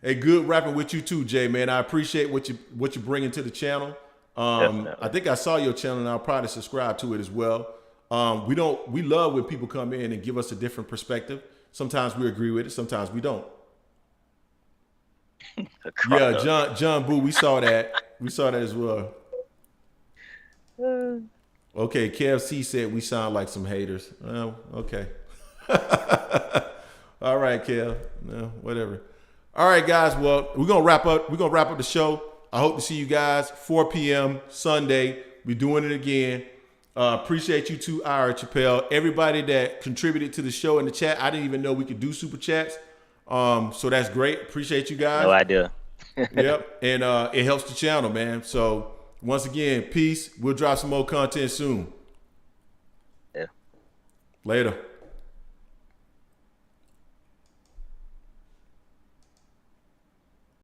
Hey, good rapping with you too, Jay, man. I appreciate what you bringing to the channel. I think I saw your channel and I'll probably subscribe to it as well. We love when people come in and give us a different perspective. Sometimes we agree with it, sometimes we don't. Yeah, John Boo, we saw that. We saw that as well. Okay, KFC said we sound like some haters. Okay. All right, Kev. No, whatever. All right, guys. Well, we're gonna wrap up. We're gonna wrap up the show. I hope to see you guys 4 p.m. Sunday. We're doing it again. Appreciate you too, Ira Chappelle. Everybody that contributed to the show in the chat. I didn't even know we could do super chats. So that's great. Appreciate you guys. No idea. Yep. And it helps the channel, man. So once again, peace. We'll drop some more content soon. Yeah. Later.